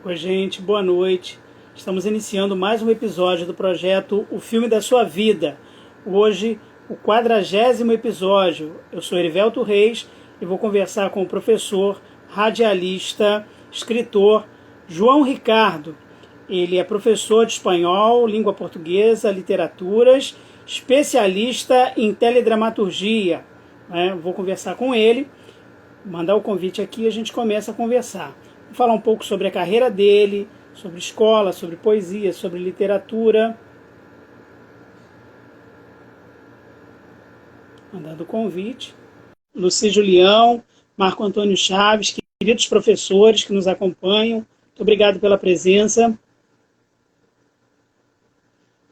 Oi, gente, boa noite. Estamos iniciando mais um episódio do projeto O Filme da Sua Vida. Hoje, o 40º episódio. Eu sou Erivelto Reis e vou conversar com o professor, radialista, escritor João Ricardo. Ele é professor de espanhol, língua portuguesa, literaturas, especialista em teledramaturgia. Vou conversar com ele, mandar o convite aqui e a gente começa a conversar. Vou falar um pouco sobre a carreira dele, sobre escola, sobre poesia, sobre literatura. Mandando o convite. Luci Julião, Marco Antônio Chaves, queridos professores que nos acompanham, muito obrigado pela presença.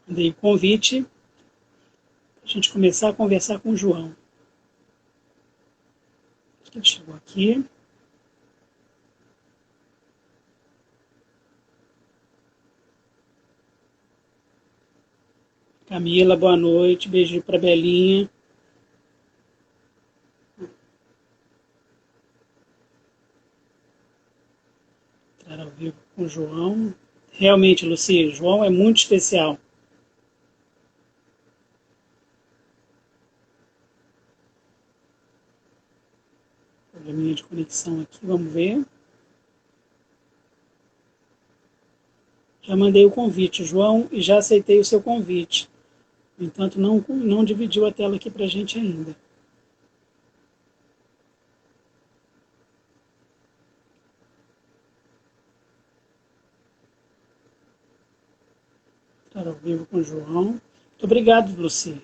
Mandei o convite para a gente começar a conversar com o João. Ele chegou aqui. Camila, boa noite. Beijo para Belinha. Entrar ao vivo com o João. Realmente, Luci, João é muito especial. Probleminha de conexão aqui, vamos ver. Já mandei o convite, João, e já aceitei o seu convite. No entanto, não dividiu a tela aqui para a gente ainda. Estar ao vivo com o João. Muito obrigado, Luci.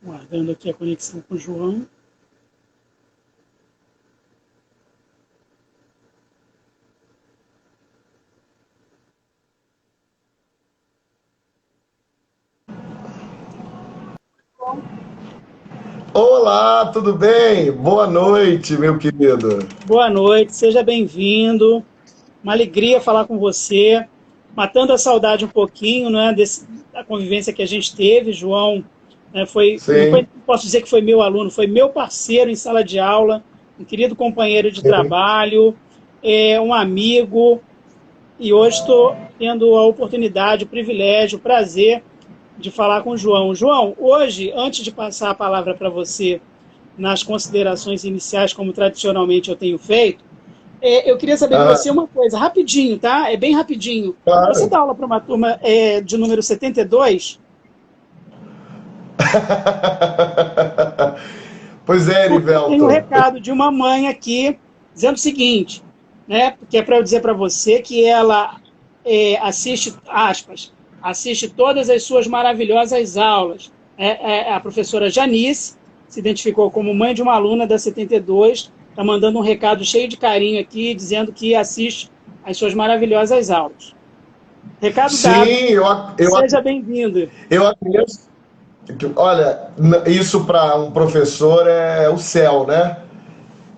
Guardando aqui a conexão com o João. Olá, tudo bem? Boa noite, meu querido. Boa noite, seja bem-vindo. Uma alegria falar com você. Matando a saudade um pouquinho, né, da convivência que a gente teve. João não posso dizer que foi meu aluno, foi meu parceiro em sala de aula, um querido companheiro de trabalho, um amigo. E hoje estou tendo a oportunidade, o privilégio, o prazer de falar com o João. João, hoje, antes de passar a palavra para você nas considerações iniciais, como tradicionalmente eu tenho feito, eu queria saber de você uma coisa, rapidinho, tá? É bem rapidinho. Claro. Você dá aula para uma turma de número 72? Pois é, Erivelto. Tem um recado de uma mãe aqui, dizendo o seguinte, né? Que é para eu dizer para você que ela assiste, aspas, assiste todas as suas maravilhosas aulas. A professora Janice se identificou como mãe de uma aluna da 72, está mandando um recado cheio de carinho aqui, dizendo que assiste as suas maravilhosas aulas. Recado dado. Seja bem-vindo. Eu acredito. Olha, isso para um professor é o céu, né?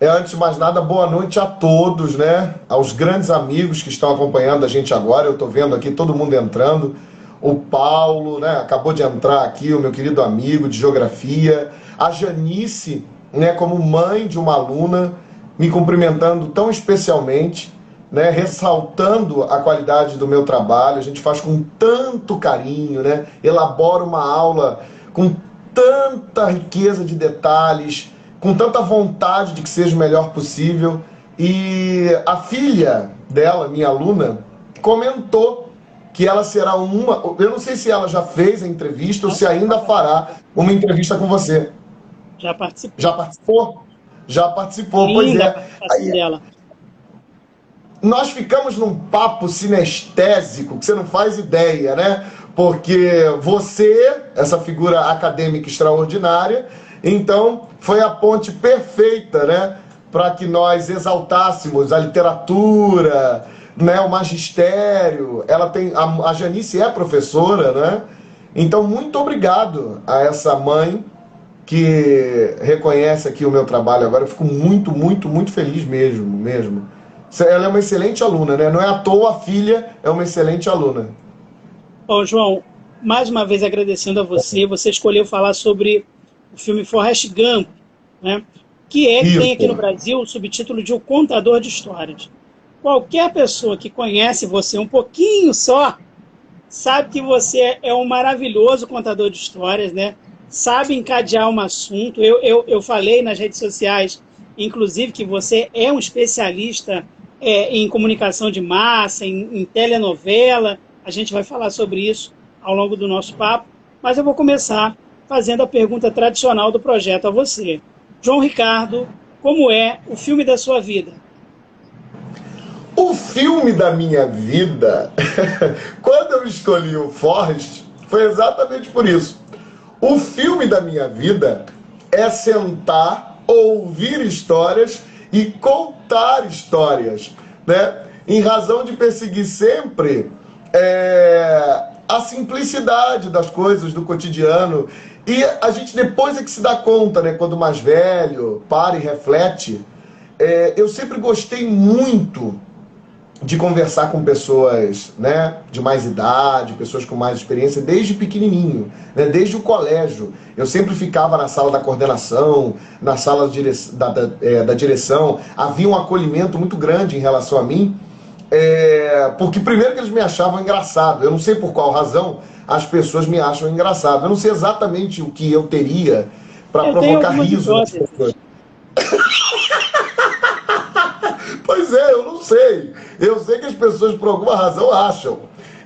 Antes de mais nada, boa noite a todos, né? Aos grandes amigos que estão acompanhando a gente agora. Eu estou vendo aqui todo mundo entrando. O Paulo, né? Acabou de entrar aqui, o meu querido amigo de geografia. A Janice, né? Como mãe de uma aluna, me cumprimentando tão especialmente, né? Ressaltando a qualidade do meu trabalho. A gente faz com tanto carinho, né? Elabora uma aula com tanta riqueza de detalhes, com tanta vontade de que seja o melhor possível. E a filha dela, minha aluna, comentou que ela será uma... Eu não sei se ela já fez a entrevista ou se ainda fará uma entrevista com você. Já participou. Já participou? Já participou, Linda, pois é. A participação dela. Nós ficamos num papo sinestésico, que você não faz ideia, né? Porque você, essa figura acadêmica extraordinária, então foi a ponte perfeita, né? Para que nós exaltássemos a literatura, né? O magistério. Ela tem, a Janice é professora, né? Então, muito obrigado a essa mãe que reconhece aqui o meu trabalho agora. Eu fico muito, muito, muito feliz mesmo. Ela é uma excelente aluna, né? Não é à toa a filha é uma excelente aluna. Bom, João, mais uma vez agradecendo a você. Você escolheu falar sobre o filme Forrest Gump, né? Que tem aqui no Brasil o subtítulo de O Contador de Histórias. Qualquer pessoa que conhece você um pouquinho só, sabe que você é um maravilhoso contador de histórias, né? Sabe encadear um assunto. Eu falei nas redes sociais, inclusive, que você é um especialista em comunicação de massa, em telenovela. A gente vai falar sobre isso ao longo do nosso papo, mas eu vou começar fazendo a pergunta tradicional do projeto a você. João Ricardo, como é o filme da sua vida? O filme da minha vida, quando eu escolhi o Forrest, foi exatamente por isso. O filme da minha vida é sentar, ouvir histórias e contar histórias, né? Em razão de perseguir sempre a simplicidade das coisas do cotidiano. E a gente depois é que se dá conta, né? Quando mais velho, para e reflete. Eu sempre gostei muito de conversar com pessoas, né, de mais idade, pessoas com mais experiência, desde pequenininho, né, desde o colégio. Eu sempre ficava na sala da coordenação, na sala da direção. Havia um acolhimento muito grande em relação a mim, porque primeiro que eles me achavam engraçado. Eu não sei por qual razão as pessoas me acham engraçado. Eu não sei exatamente o que eu teria para provocar riso nas pessoas. Pois é, eu não sei. Eu sei que as pessoas, por alguma razão, acham.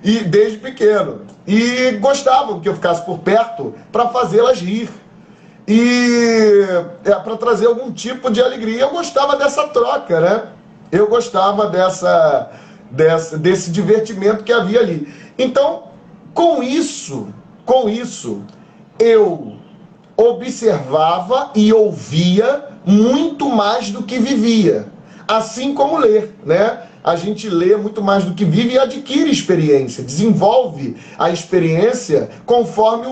E desde pequeno. E gostavam que eu ficasse por perto para fazê-las rir. E para trazer algum tipo de alegria. Eu gostava dessa troca, né? Eu gostava desse divertimento que havia ali. Então, com isso, eu observava e ouvia muito mais do que vivia. Assim como ler, né? A gente lê muito mais do que vive e adquire experiência, desenvolve a experiência conforme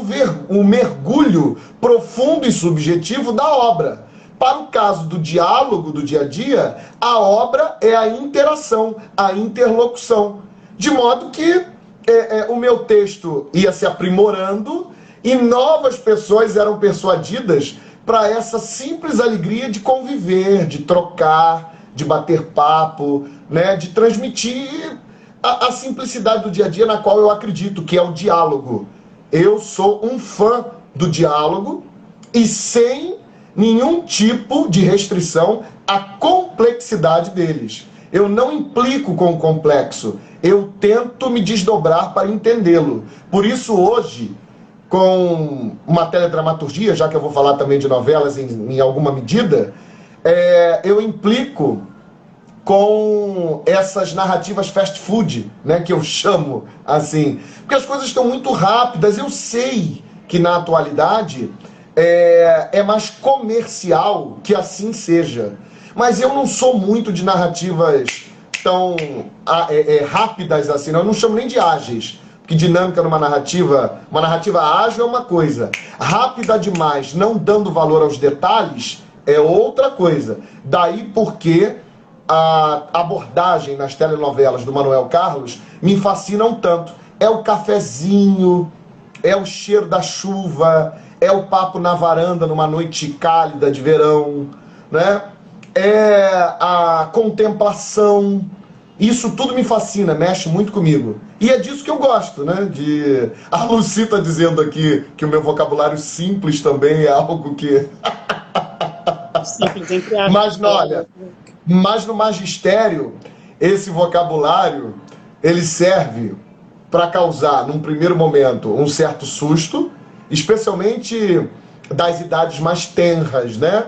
o mergulho profundo e subjetivo da obra. Para o caso do diálogo do dia a dia, a obra é a interação, a interlocução. De modo que o meu texto ia se aprimorando e novas pessoas eram persuadidas para essa simples alegria de conviver, de trocar, de bater papo, né, de transmitir a simplicidade do dia a dia na qual eu acredito, que é o diálogo. Eu sou um fã do diálogo e sem nenhum tipo de restrição à complexidade deles. Eu não implico com o complexo, eu tento me desdobrar para entendê-lo. Por isso hoje, com uma teledramaturgia, já que eu vou falar também de novelas em alguma medida, eu implico com essas narrativas fast food, né, que eu chamo assim, porque as coisas estão muito rápidas. Eu sei que na atualidade é mais comercial que assim seja, mas eu não sou muito de narrativas tão rápidas assim, não. Eu não chamo nem de ágeis, porque dinâmica numa narrativa, uma narrativa ágil é uma coisa, rápida demais, não dando valor aos detalhes, é outra coisa. Daí porque a abordagem nas telenovelas do Manuel Carlos me fascina um tanto. É o cafezinho, é o cheiro da chuva, é o papo na varanda numa noite cálida de verão, né? É a contemplação. Isso tudo me fascina, mexe muito comigo. E é disso que eu gosto, né? A Lucy está dizendo aqui que o meu vocabulário simples também é algo que... Simples, entre aspas. Mas, olha, mas no magistério, esse vocabulário, ele serve para causar, num primeiro momento, um certo susto, especialmente das idades mais tenras, né?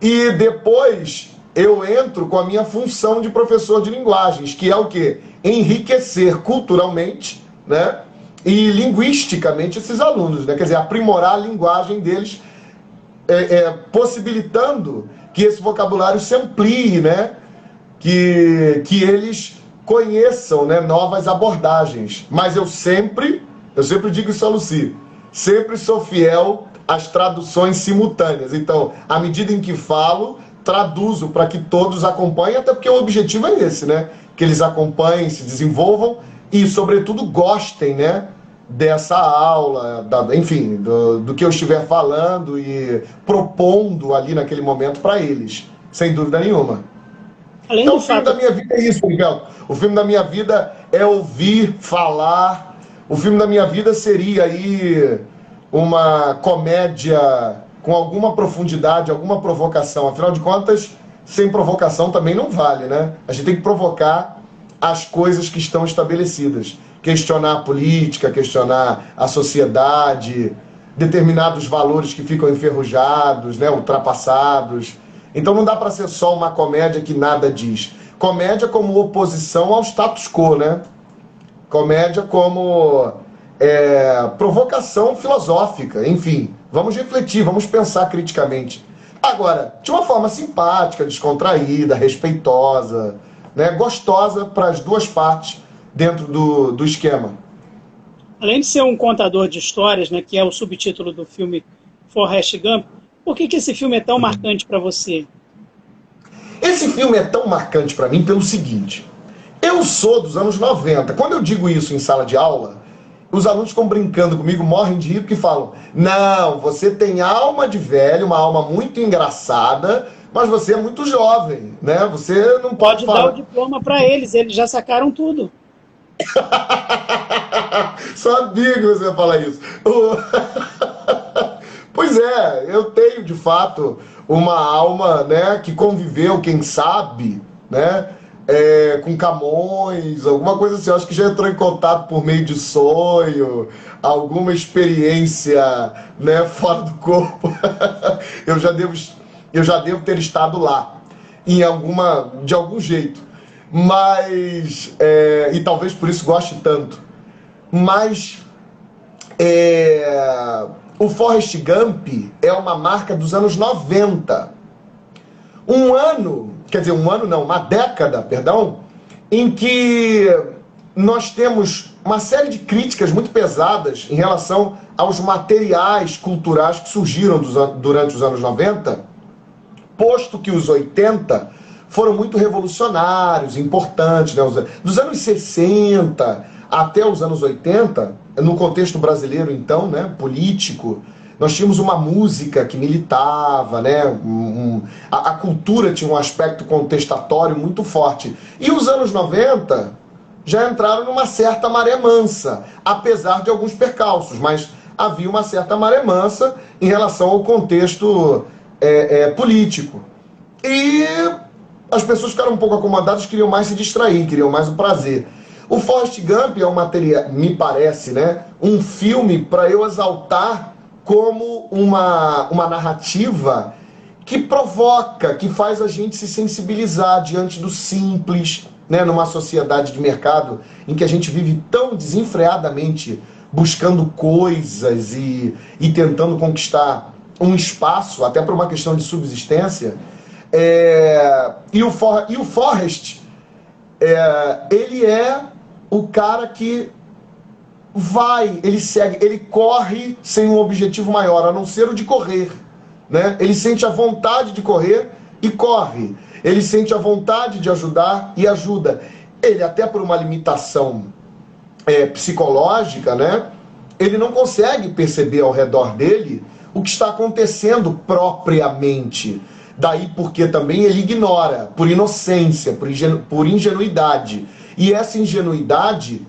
E depois eu entro com a minha função de professor de linguagens, que é o quê? Enriquecer culturalmente, né? E linguisticamente esses alunos, né? Quer dizer, aprimorar a linguagem deles, possibilitando que esse vocabulário se amplie, né? Que eles conheçam, né, novas abordagens. Mas eu sempre digo isso a Lucy, sempre sou fiel às traduções simultâneas. Então, à medida em que falo, traduzo para que todos acompanhem, até porque o objetivo é esse, né? Que eles acompanhem, se desenvolvam e, sobretudo, gostem, né, dessa aula, enfim, do que eu estiver falando e propondo ali naquele momento para eles, sem dúvida nenhuma. Além Então, do o filme fato... da minha vida é isso, Miguel. O filme da minha vida é ouvir, falar. O filme da minha vida seria aí uma comédia com alguma profundidade, alguma provocação. Afinal de contas, sem provocação também não vale, né? A gente tem que provocar as coisas que estão estabelecidas. Questionar a política, questionar a sociedade, determinados valores que ficam enferrujados, né, ultrapassados. Então não dá para ser só uma comédia que nada diz. Comédia como oposição ao status quo, né? Comédia como provocação filosófica, enfim. Vamos refletir, vamos pensar criticamente. Agora, de uma forma simpática, descontraída, respeitosa, né, gostosa para as duas partes dentro do esquema. Além de ser um contador de histórias, né, que é o subtítulo do filme Forrest Gump, por que esse filme é tão marcante para você? Esse filme é tão marcante para mim pelo seguinte: eu sou dos anos 90. Quando eu digo isso em sala de aula, os alunos ficam brincando comigo, morrem de rir, porque falam: não, você tem alma de velho, uma alma muito engraçada, mas você é muito jovem, né? Você não pode dar falar. o diploma para eles já sacaram tudo. Sabia que você ia falar isso. Pois é, eu tenho de fato uma alma, né, que conviveu, quem sabe, né, com Camões, alguma coisa assim. Eu acho que já entrou em contato por meio de sonho, alguma experiência, né, fora do corpo. eu já devo ter estado lá, de algum jeito. Mas, e talvez por isso goste tanto. Mas o Forrest Gump é uma marca dos anos 90. Uma década, perdão, em que nós temos uma série de críticas muito pesadas em relação aos materiais culturais que surgiram durante os anos 90, posto que os 80 foram muito revolucionários, importantes, né? Dos anos 60 até os anos 80, no contexto brasileiro, então, né, político, nós tínhamos uma música que militava, né? A cultura tinha um aspecto contestatório muito forte. E os anos 90 já entraram numa certa maré mansa, apesar de alguns percalços, mas havia uma certa maré mansa em relação ao contexto político. E as pessoas ficaram um pouco acomodadas, queriam mais se distrair, queriam mais o prazer. O Forrest Gump é um material, me parece, né, um filme para eu exaltar como uma narrativa que provoca, que faz a gente se sensibilizar diante do simples, né, numa sociedade de mercado em que a gente vive tão desenfreadamente buscando coisas e tentando conquistar um espaço, até por uma questão de subsistência. E o Forrest, ele é o cara que ele segue, ele corre sem um objetivo maior, a não ser o de correr, né? Ele sente a vontade de correr e corre. Ele sente a vontade de ajudar e ajuda. Ele, até por uma limitação psicológica, né? Ele não consegue perceber ao redor dele o que está acontecendo propriamente. Daí porque também ele ignora, por inocência, por ingenuidade. E essa ingenuidade,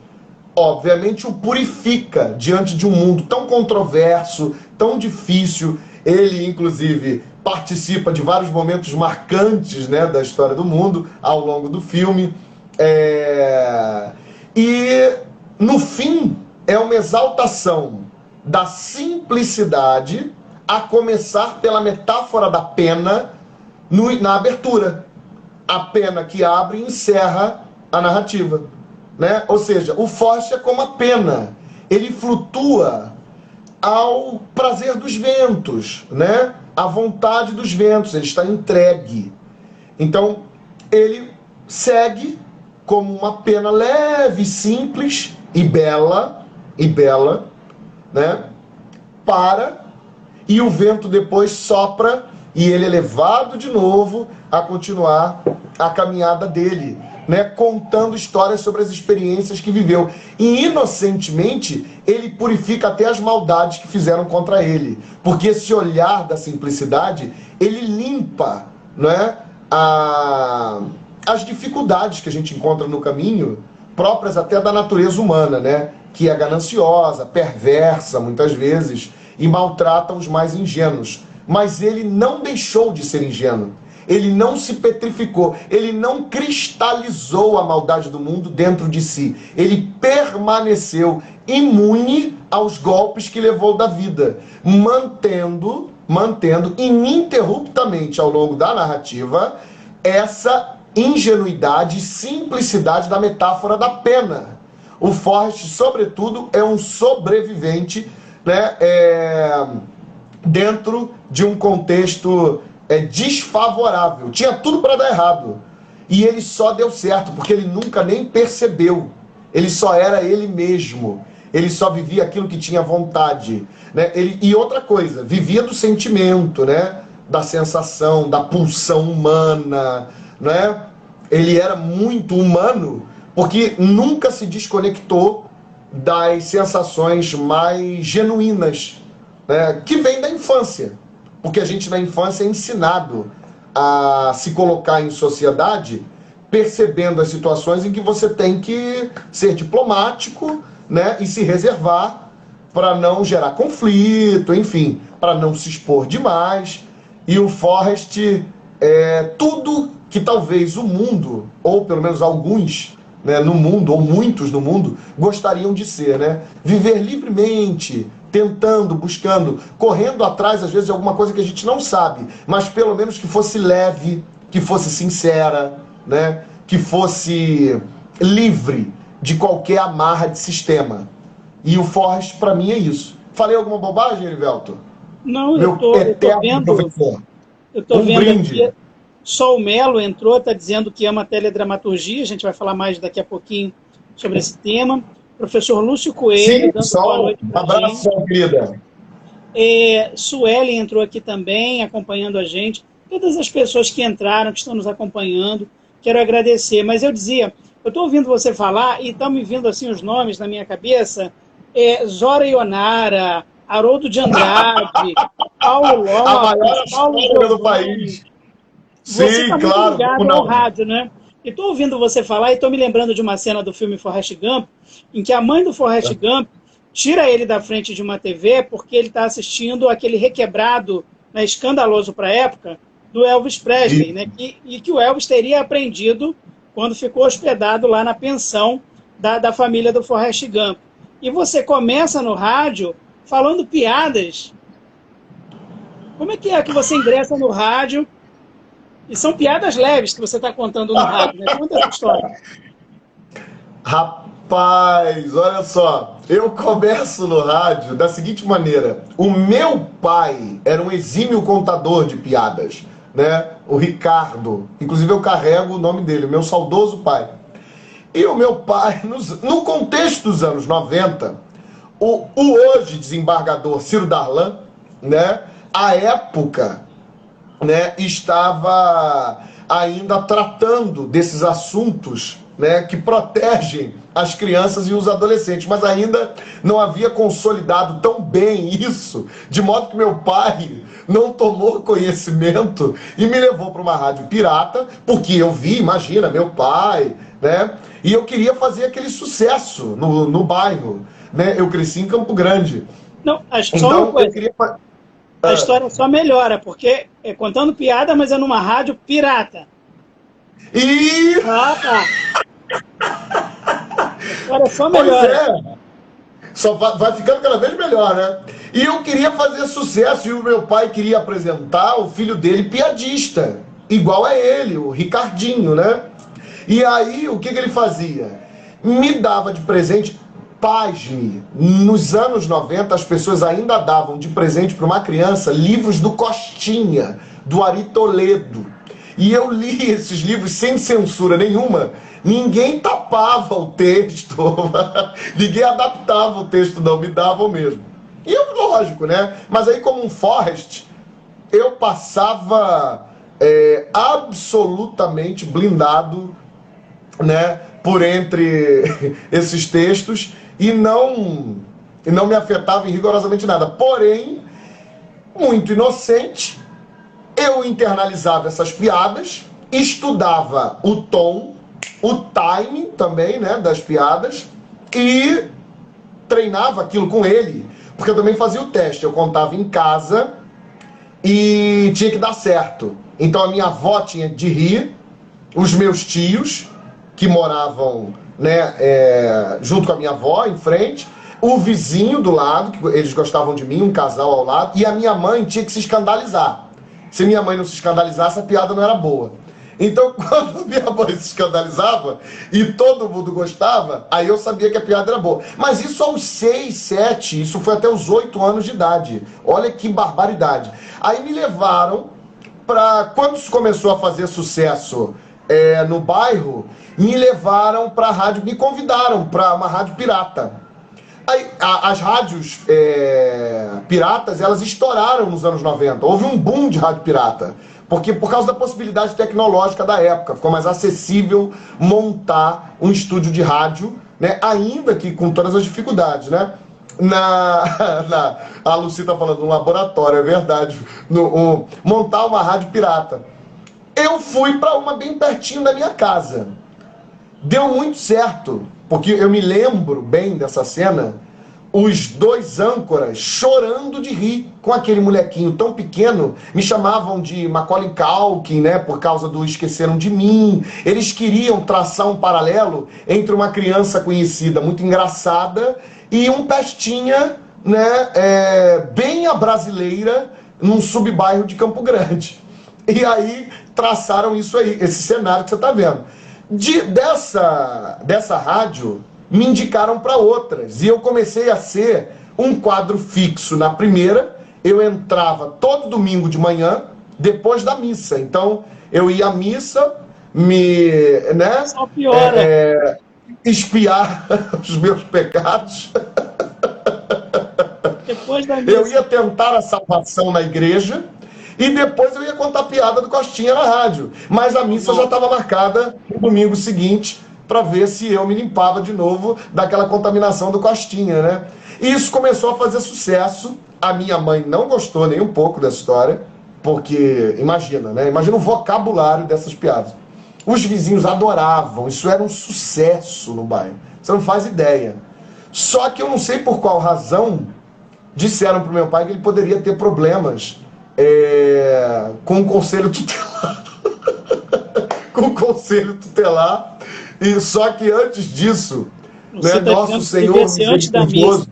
obviamente, o purifica diante de um mundo tão controverso, tão difícil. Ele, inclusive, participa de vários momentos marcantes, né, da história do mundo ao longo do filme. E, no fim, é uma exaltação da simplicidade, a começar pela metáfora da pena na abertura. A pena que abre e encerra a narrativa, né? Ou seja, o Forrest é como a pena. Ele flutua ao prazer dos ventos, né? À vontade dos ventos. Ele está entregue. Então, ele segue como uma pena leve, simples e bela, né? E o vento depois sopra e ele é levado de novo a continuar a caminhada dele né, contando histórias sobre as experiências que viveu. E inocentemente, ele purifica até as maldades que fizeram contra ele. Porque esse olhar da simplicidade, ele limpa, né, as dificuldades que a gente encontra no caminho, próprias até da natureza humana, né, que é gananciosa, perversa muitas vezes, e maltrata os mais ingênuos. Mas ele não deixou de ser ingênuo. Ele não se petrificou, ele não cristalizou a maldade do mundo dentro de si. Ele permaneceu imune aos golpes que levou da vida, mantendo ininterruptamente ao longo da narrativa essa ingenuidade e simplicidade da metáfora da pena. O Forrest, sobretudo, é um sobrevivente, né, dentro de um contexto desfavorável. Tinha tudo para dar errado. E ele só deu certo, porque ele nunca nem percebeu. Ele só era ele mesmo. Ele só vivia aquilo que tinha vontade. Né? E outra coisa, vivia do sentimento, né? Da sensação, da pulsão humana. Né? Ele era muito humano, porque nunca se desconectou das sensações mais genuínas, né? Que vêm da infância. Porque a gente na infância é ensinado a se colocar em sociedade percebendo as situações em que você tem que ser diplomático, né, e se reservar para não gerar conflito, enfim, para não se expor demais. E o Forrest é tudo que talvez o mundo, ou pelo menos alguns, né, no mundo, ou muitos no mundo, gostariam de ser, né? Viver livremente, tentando, buscando, correndo atrás, às vezes, de alguma coisa que a gente não sabe, mas pelo menos que fosse leve, que fosse sincera, né? Que fosse livre de qualquer amarra de sistema. E o Forrest, para mim, é isso. Falei alguma bobagem, Erivelto? Não, eu tô vendo, professor. Eu tô vendo brinde. Aqui, Sol Melo entrou, está dizendo que ama teledramaturgia, a gente vai falar mais daqui a pouquinho sobre esse tema. Professor Lúcio Coelho, sim, dando boa noite pra gente. Abraço, querida. Sueli entrou aqui também, acompanhando a gente. Todas as pessoas que entraram, que estão nos acompanhando, quero agradecer. Mas eu dizia, eu estou ouvindo você falar e estão me vindo assim os nomes na minha cabeça. Zora Ionara, Haroldo de Andrade, Paulo Lopes, Paulo do país. Você está muito ligado ao rádio, né? E estou ouvindo você falar e estou me lembrando de uma cena do filme Forrest Gump, em que a mãe do Forrest Gump tira ele da frente de uma TV porque ele está assistindo aquele requebrado, né, escandaloso para a época, do Elvis Presley, né? E que o Elvis teria aprendido quando ficou hospedado lá na pensão da família do Forrest Gump. E você começa no rádio falando piadas. Como é que você ingressa no rádio? E são piadas leves que você está contando no rádio, né? Conta essa história. Rapaz, olha só. Eu começo no rádio da seguinte maneira. O meu pai era um exímio contador de piadas, né? O Ricardo. Inclusive eu carrego o nome dele, meu saudoso pai. E o meu pai, no contexto dos anos 90, o hoje desembargador Ciro Darlan, né? À época, né, estava ainda tratando desses assuntos, né, que protegem as crianças e os adolescentes, mas ainda não havia consolidado tão bem isso, de modo que meu pai não tomou conhecimento e me levou para uma rádio pirata, porque eu vi, imagina, meu pai, né, e eu queria fazer aquele sucesso no bairro, né, eu cresci em Campo Grande. Não, então eu queria... A história só melhora, porque é contando piada, mas é numa rádio pirata. E... tá. A história só melhora. Só vai ficando cada vez melhor, né? E eu queria fazer sucesso, e o meu pai queria apresentar o filho dele piadista, igual a ele, o Ricardinho, né? E aí, o que ele fazia? Me dava de presente... Pasme, nos anos 90 as pessoas ainda davam de presente para uma criança livros do Costinha, do Ari Toledo. E eu li esses livros sem censura nenhuma. Ninguém tapava o texto, ninguém adaptava o texto, não, me davam mesmo. E eu, lógico, né? Mas aí, como um Forrest, eu passava absolutamente blindado né, por entre esses textos e não me afetava em rigorosamente nada. Porém, muito inocente, eu internalizava essas piadas, estudava o tom, o timing também, né, das piadas e treinava aquilo com ele, porque eu também fazia o teste. Eu contava em casa e tinha que dar certo. Então a minha avó tinha de rir, os meus tios, que moravam, né, junto com a minha avó, em frente, o vizinho do lado, que eles gostavam de mim, um casal ao lado, e a minha mãe tinha que se escandalizar. Se minha mãe não se escandalizasse, a piada não era boa. Então, quando minha mãe se escandalizava e todo mundo gostava, aí eu sabia que a piada era boa. Mas isso aos 6, 7, isso foi até os 8 anos de idade. Olha que barbaridade. Aí me levaram para... Quando isso começou a fazer sucesso no bairro, me levaram para a rádio, me convidaram para uma rádio pirata. Aí, as rádios piratas, elas estouraram nos anos 90. Houve um boom de rádio pirata. Porque por causa da possibilidade tecnológica da época, ficou mais acessível montar um estúdio de rádio, né? Ainda que com todas as dificuldades, né? A Lucy está falando, um laboratório, é verdade. Montar uma rádio pirata. Eu fui para uma bem pertinho da minha casa. Deu muito certo, porque eu me lembro bem dessa cena, os 2 âncoras chorando de rir com aquele molequinho tão pequeno. Me chamavam de Macaulay Culkin, né, por causa do Esqueceram de Mim. Eles queriam traçar um paralelo entre uma criança conhecida, muito engraçada, e um pestinha, né, bem a brasileira, num subbairro de Campo Grande. E aí traçaram isso aí, esse cenário que você está vendo. Dessa rádio, me indicaram para outras. E eu comecei a ser um quadro fixo. Na primeira, eu entrava todo domingo de manhã, depois da missa. Então, eu ia à missa, né, só piora. Espiar os meus pecados. Depois da missa. Eu ia tentar a salvação na igreja. E depois eu ia contar piada do Costinha na rádio. Mas a missa já estava marcada no domingo seguinte, para ver se eu me limpava de novo daquela contaminação do Costinha, né? E isso começou a fazer sucesso. A minha mãe não gostou nem um pouco dessa história, porque, imagina, né? Imagina o vocabulário dessas piadas. Os vizinhos adoravam, isso era um sucesso no bairro. Você não faz ideia. Só que eu não sei por qual razão disseram pro meu pai que ele poderia ter problemas com o conselho tutelar. Com o conselho tutelar. E só que antes disso, né, nosso Senhor misericordioso,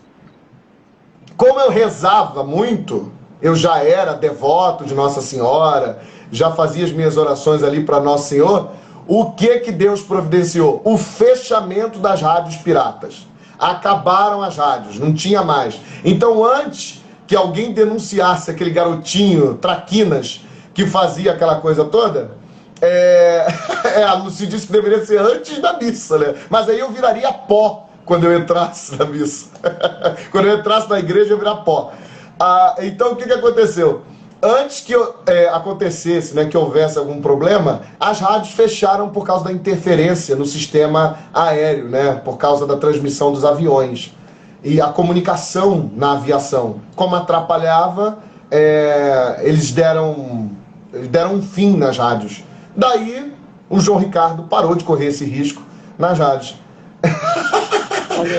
como eu rezava muito, eu já era devoto de Nossa Senhora, já fazia as minhas orações ali para Nosso Senhor, o que Deus providenciou? O fechamento das rádios piratas. Acabaram as rádios, não tinha mais. Então, antes que alguém denunciasse aquele garotinho, Traquinas, que fazia aquela coisa toda, a Lucy disse que deveria ser antes da missa, né? Mas aí eu viraria pó quando eu entrasse na missa. Quando eu entrasse na igreja, eu virar pó. Então, o que aconteceu? Antes que acontecesse, né, que houvesse algum problema, as rádios fecharam por causa da interferência no sistema aéreo, né? Por causa da transmissão dos aviões. E a comunicação na aviação, como atrapalhava, eles deram um fim nas rádios. Daí, o João Ricardo parou de correr esse risco nas rádios.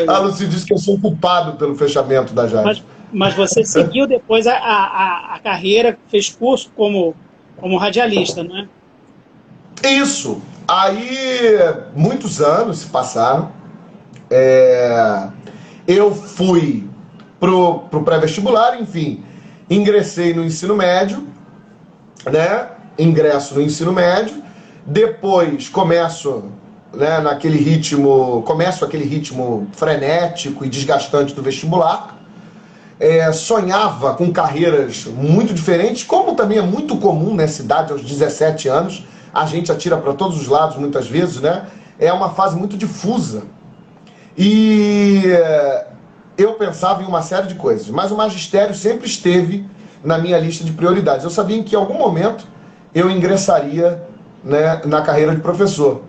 A Lucy disse que eu sou culpado pelo fechamento das rádios. Mas você seguiu depois a carreira, fez curso como radialista, não é? Isso. Aí, muitos anos se passaram. Eu fui pro pré-vestibular, enfim, ingressei no ensino médio, né? Ingresso no ensino médio, depois começo, né, aquele ritmo frenético e desgastante do vestibular. Sonhava com carreiras muito diferentes, como também é muito comum nessa idade, aos 17 anos, a gente atira para todos os lados muitas vezes, né? É uma fase muito difusa. E eu pensava em uma série de coisas, mas o magistério sempre esteve na minha lista de prioridades. Eu sabia que em algum momento eu ingressaria, né, na carreira de professor.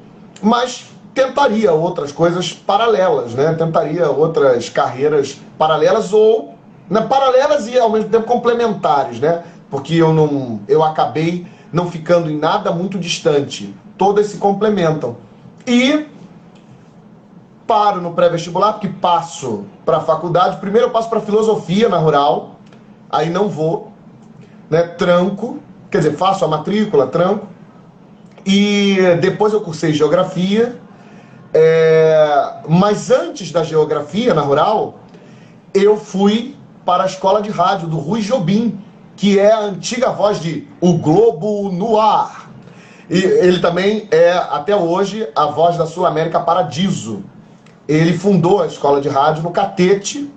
Mas tentaria outras coisas paralelas, né? Tentaria outras carreiras paralelas ou, né, paralelas e ao mesmo tempo complementares, né? Porque eu acabei não ficando em nada muito distante. Todas se complementam. E paro no pré-vestibular, porque passo para a faculdade. Primeiro eu passo para filosofia na Rural, aí não vou, né? Tranco, quer dizer, faço a matrícula, tranco. E depois eu cursei geografia. Mas antes da geografia na Rural, eu fui para a escola de rádio do Rui Jobim, que é a antiga voz de O Globo no Ar. E ele também é, até hoje, a voz da Sul América Paradiso. Ele fundou a escola de rádio no Catete,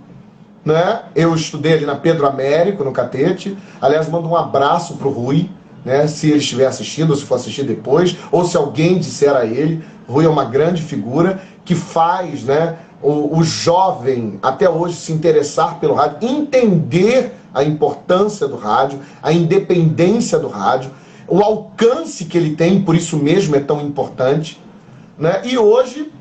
né? Eu estudei ali na Pedro Américo, no Catete. Aliás, mando um abraço para o Rui, né? Se ele estiver assistindo, ou se for assistir depois, ou se alguém disser a ele. Rui é uma grande figura que faz, né, o jovem até hoje se interessar pelo rádio, entender a importância do rádio, a independência do rádio, o alcance que ele tem, por isso mesmo é tão importante, né? E hoje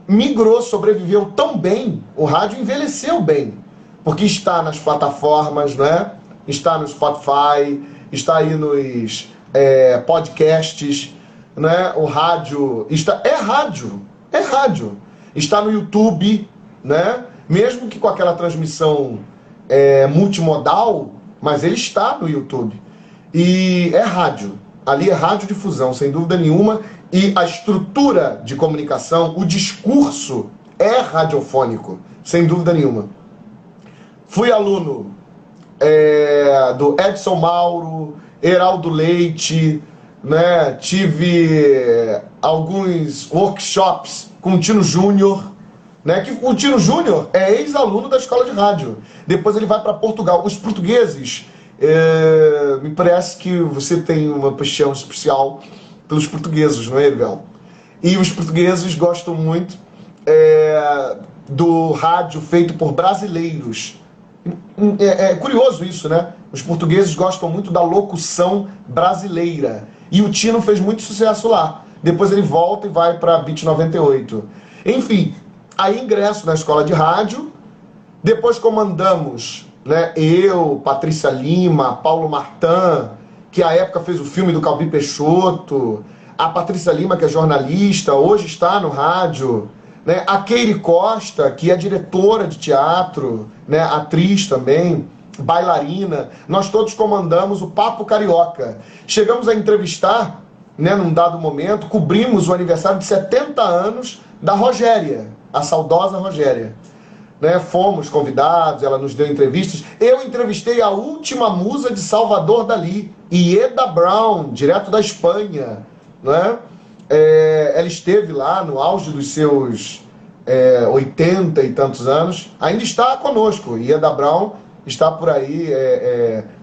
migrou, sobreviveu tão bem, o rádio envelheceu bem, porque está nas plataformas, né? Está no Spotify, está aí nos podcasts, né? O rádio é rádio, está no YouTube, né? Mesmo que com aquela transmissão multimodal, mas ele está no YouTube. E é rádio, ali é radiodifusão, sem dúvida nenhuma, e a estrutura de comunicação, o discurso é radiofônico, sem dúvida nenhuma. Fui aluno do Edson Mauro, Heraldo Leite, né? Tive alguns workshops com o Tino Júnior, né? Que o Tino Júnior é ex-aluno da escola de rádio. Depois ele vai para Portugal. Os portugueses, me parece que você tem uma paixão especial pelos portugueses, não é, Ervel? E os portugueses gostam muito do rádio feito por brasileiros. É curioso isso, né? Os portugueses gostam muito da locução brasileira. E o Tino fez muito sucesso lá. Depois ele volta e vai para a Beat 98. Enfim, aí ingresso na escola de rádio. Depois comandamos, né, eu, Patrícia Lima, Paulo Martin, que à época fez o filme do Calbi Peixoto. A Patrícia Lima, que é jornalista, hoje está no rádio. Né? A Keire Costa, que é diretora de teatro, né, atriz também, bailarina. Nós todos comandamos o Papo Carioca. Chegamos a entrevistar, né, num dado momento, cobrimos o aniversário de 70 anos da Rogéria, a saudosa Rogéria. Né? Fomos convidados, ela nos deu entrevistas. Eu entrevistei a última musa de Salvador Dalí, Ieda Brown, direto da Espanha. Né? Ela esteve lá no auge dos seus 80 e tantos anos. Ainda está conosco. Ieda Brown está por aí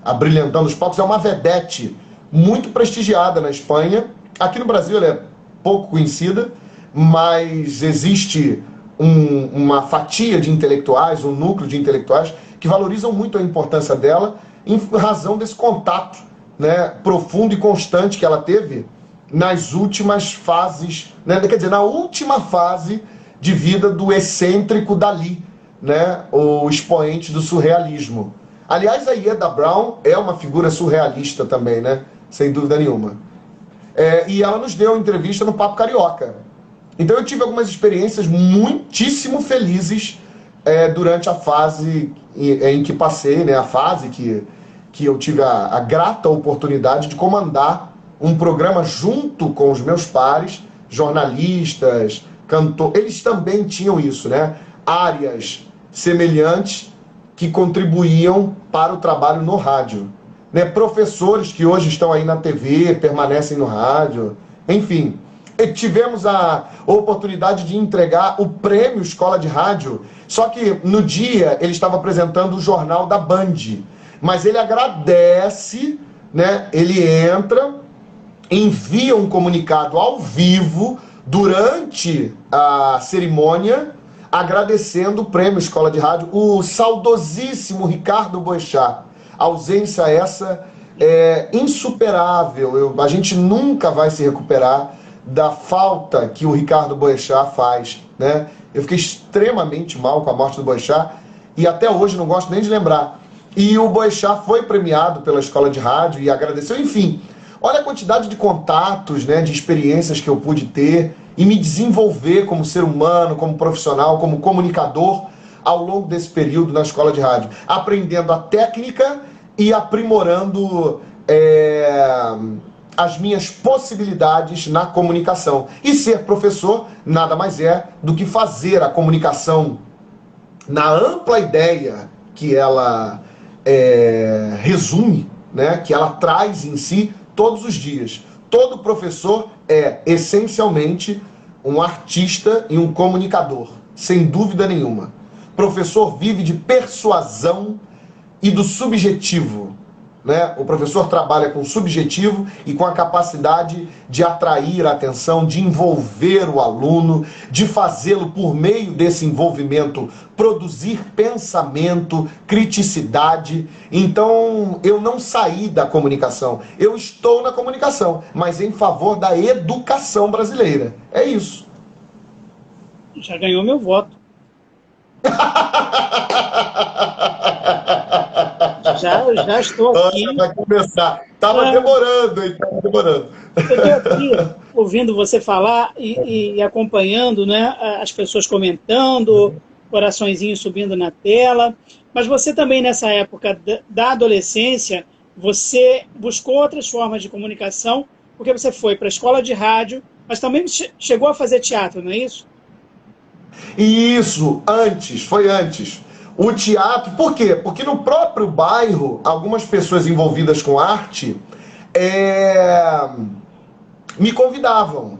abrilhantando os palcos. É uma vedete muito prestigiada na Espanha. Aqui no Brasil ela é pouco conhecida, mas existe uma fatia de intelectuais, um núcleo de intelectuais que valorizam muito a importância dela em razão desse contato, né, profundo e constante que ela teve nas últimas fases, né, quer dizer, na última fase de vida do excêntrico Dalí, né, o expoente do surrealismo. Aliás, a Ieda Brown é uma figura surrealista também, né, sem dúvida nenhuma. E ela nos deu uma entrevista no Papo Carioca. Então eu tive algumas experiências muitíssimo felizes durante a fase em que passei, né, a fase que eu tive a grata oportunidade de comandar um programa junto com os meus pares, jornalistas, cantores. Eles também tinham isso, né? Áreas semelhantes que contribuíam para o trabalho no rádio. Né? Professores que hoje estão aí na TV, permanecem no rádio. Enfim, tivemos a oportunidade de entregar o prêmio Escola de Rádio, só que no dia ele estava apresentando o jornal da Band. Mas ele agradece, né? Ele entra, envia um comunicado ao vivo durante a cerimônia, agradecendo o prêmio Escola de Rádio, o saudosíssimo Ricardo Boechat. Ausência essa é insuperável, a gente nunca vai se recuperar da falta que o Ricardo Boechat faz, né? Eu fiquei extremamente mal com a morte do Boechat e até hoje não gosto nem de lembrar. E o Boechat foi premiado pela Escola de Rádio e agradeceu, enfim. Olha a quantidade de contatos, né, de experiências que eu pude ter e me desenvolver como ser humano, como profissional, como comunicador ao longo desse período na Escola de Rádio, aprendendo a técnica e aprimorando as minhas possibilidades na comunicação. E ser professor nada mais é do que fazer a comunicação na ampla ideia que ela resume, né, que ela traz em si todos os dias. Todo professor é, essencialmente, um artista e um comunicador, sem dúvida nenhuma. Professor vive de persuasão e do subjetivo, né? O professor trabalha com o subjetivo e com a capacidade de atrair a atenção, de envolver o aluno, de fazê-lo, por meio desse envolvimento, produzir pensamento, criticidade. Então, eu não saí da comunicação. Eu estou na comunicação, mas em favor da educação brasileira. É isso. Já ganhou meu voto. Já estou aqui. Vai começar. Estava demorando, hein? Estava demorando. Eu estou aqui ouvindo você falar e acompanhando, né, as pessoas comentando, coraçõezinhos subindo na tela. Mas você também, nessa época da adolescência, você buscou outras formas de comunicação, porque você foi para a escola de rádio, mas também chegou a fazer teatro, não é isso? Isso, foi antes. O teatro, por quê? Porque no próprio bairro, algumas pessoas envolvidas com arte me convidavam.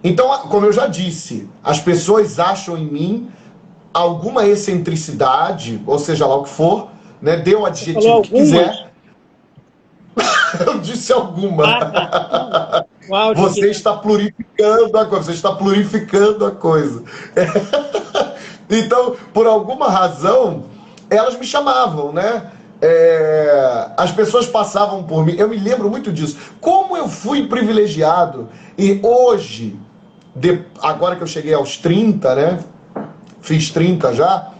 Então, como eu já disse, as pessoas acham em mim alguma excentricidade, ou seja lá o que for, né? Dê o adjetivo que quiser. Eu disse alguma. Uau, você está plurificando a coisa, Então, por alguma razão, elas me chamavam, né? As pessoas passavam por mim. Eu me lembro muito disso. Como eu fui privilegiado. E hoje, agora que eu cheguei aos 30, né? Fiz 30 já.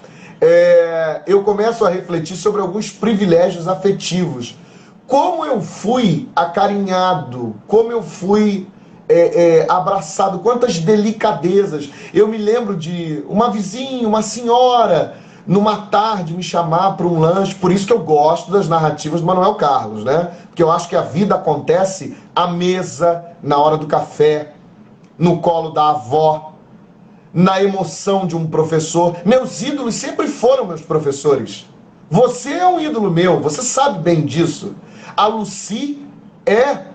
Eu começo a refletir sobre alguns privilégios afetivos. Como eu fui acarinhado, como eu fui abraçado, quantas delicadezas. Eu me lembro de uma vizinha, uma senhora, numa tarde me chamar para um lanche. Por isso que eu gosto das narrativas do Manuel Carlos, né? Porque eu acho que a vida acontece à mesa, na hora do café, no colo da avó, na emoção de um professor. Meus ídolos sempre foram meus professores. Você é um ídolo meu, você sabe bem disso. A Lucy é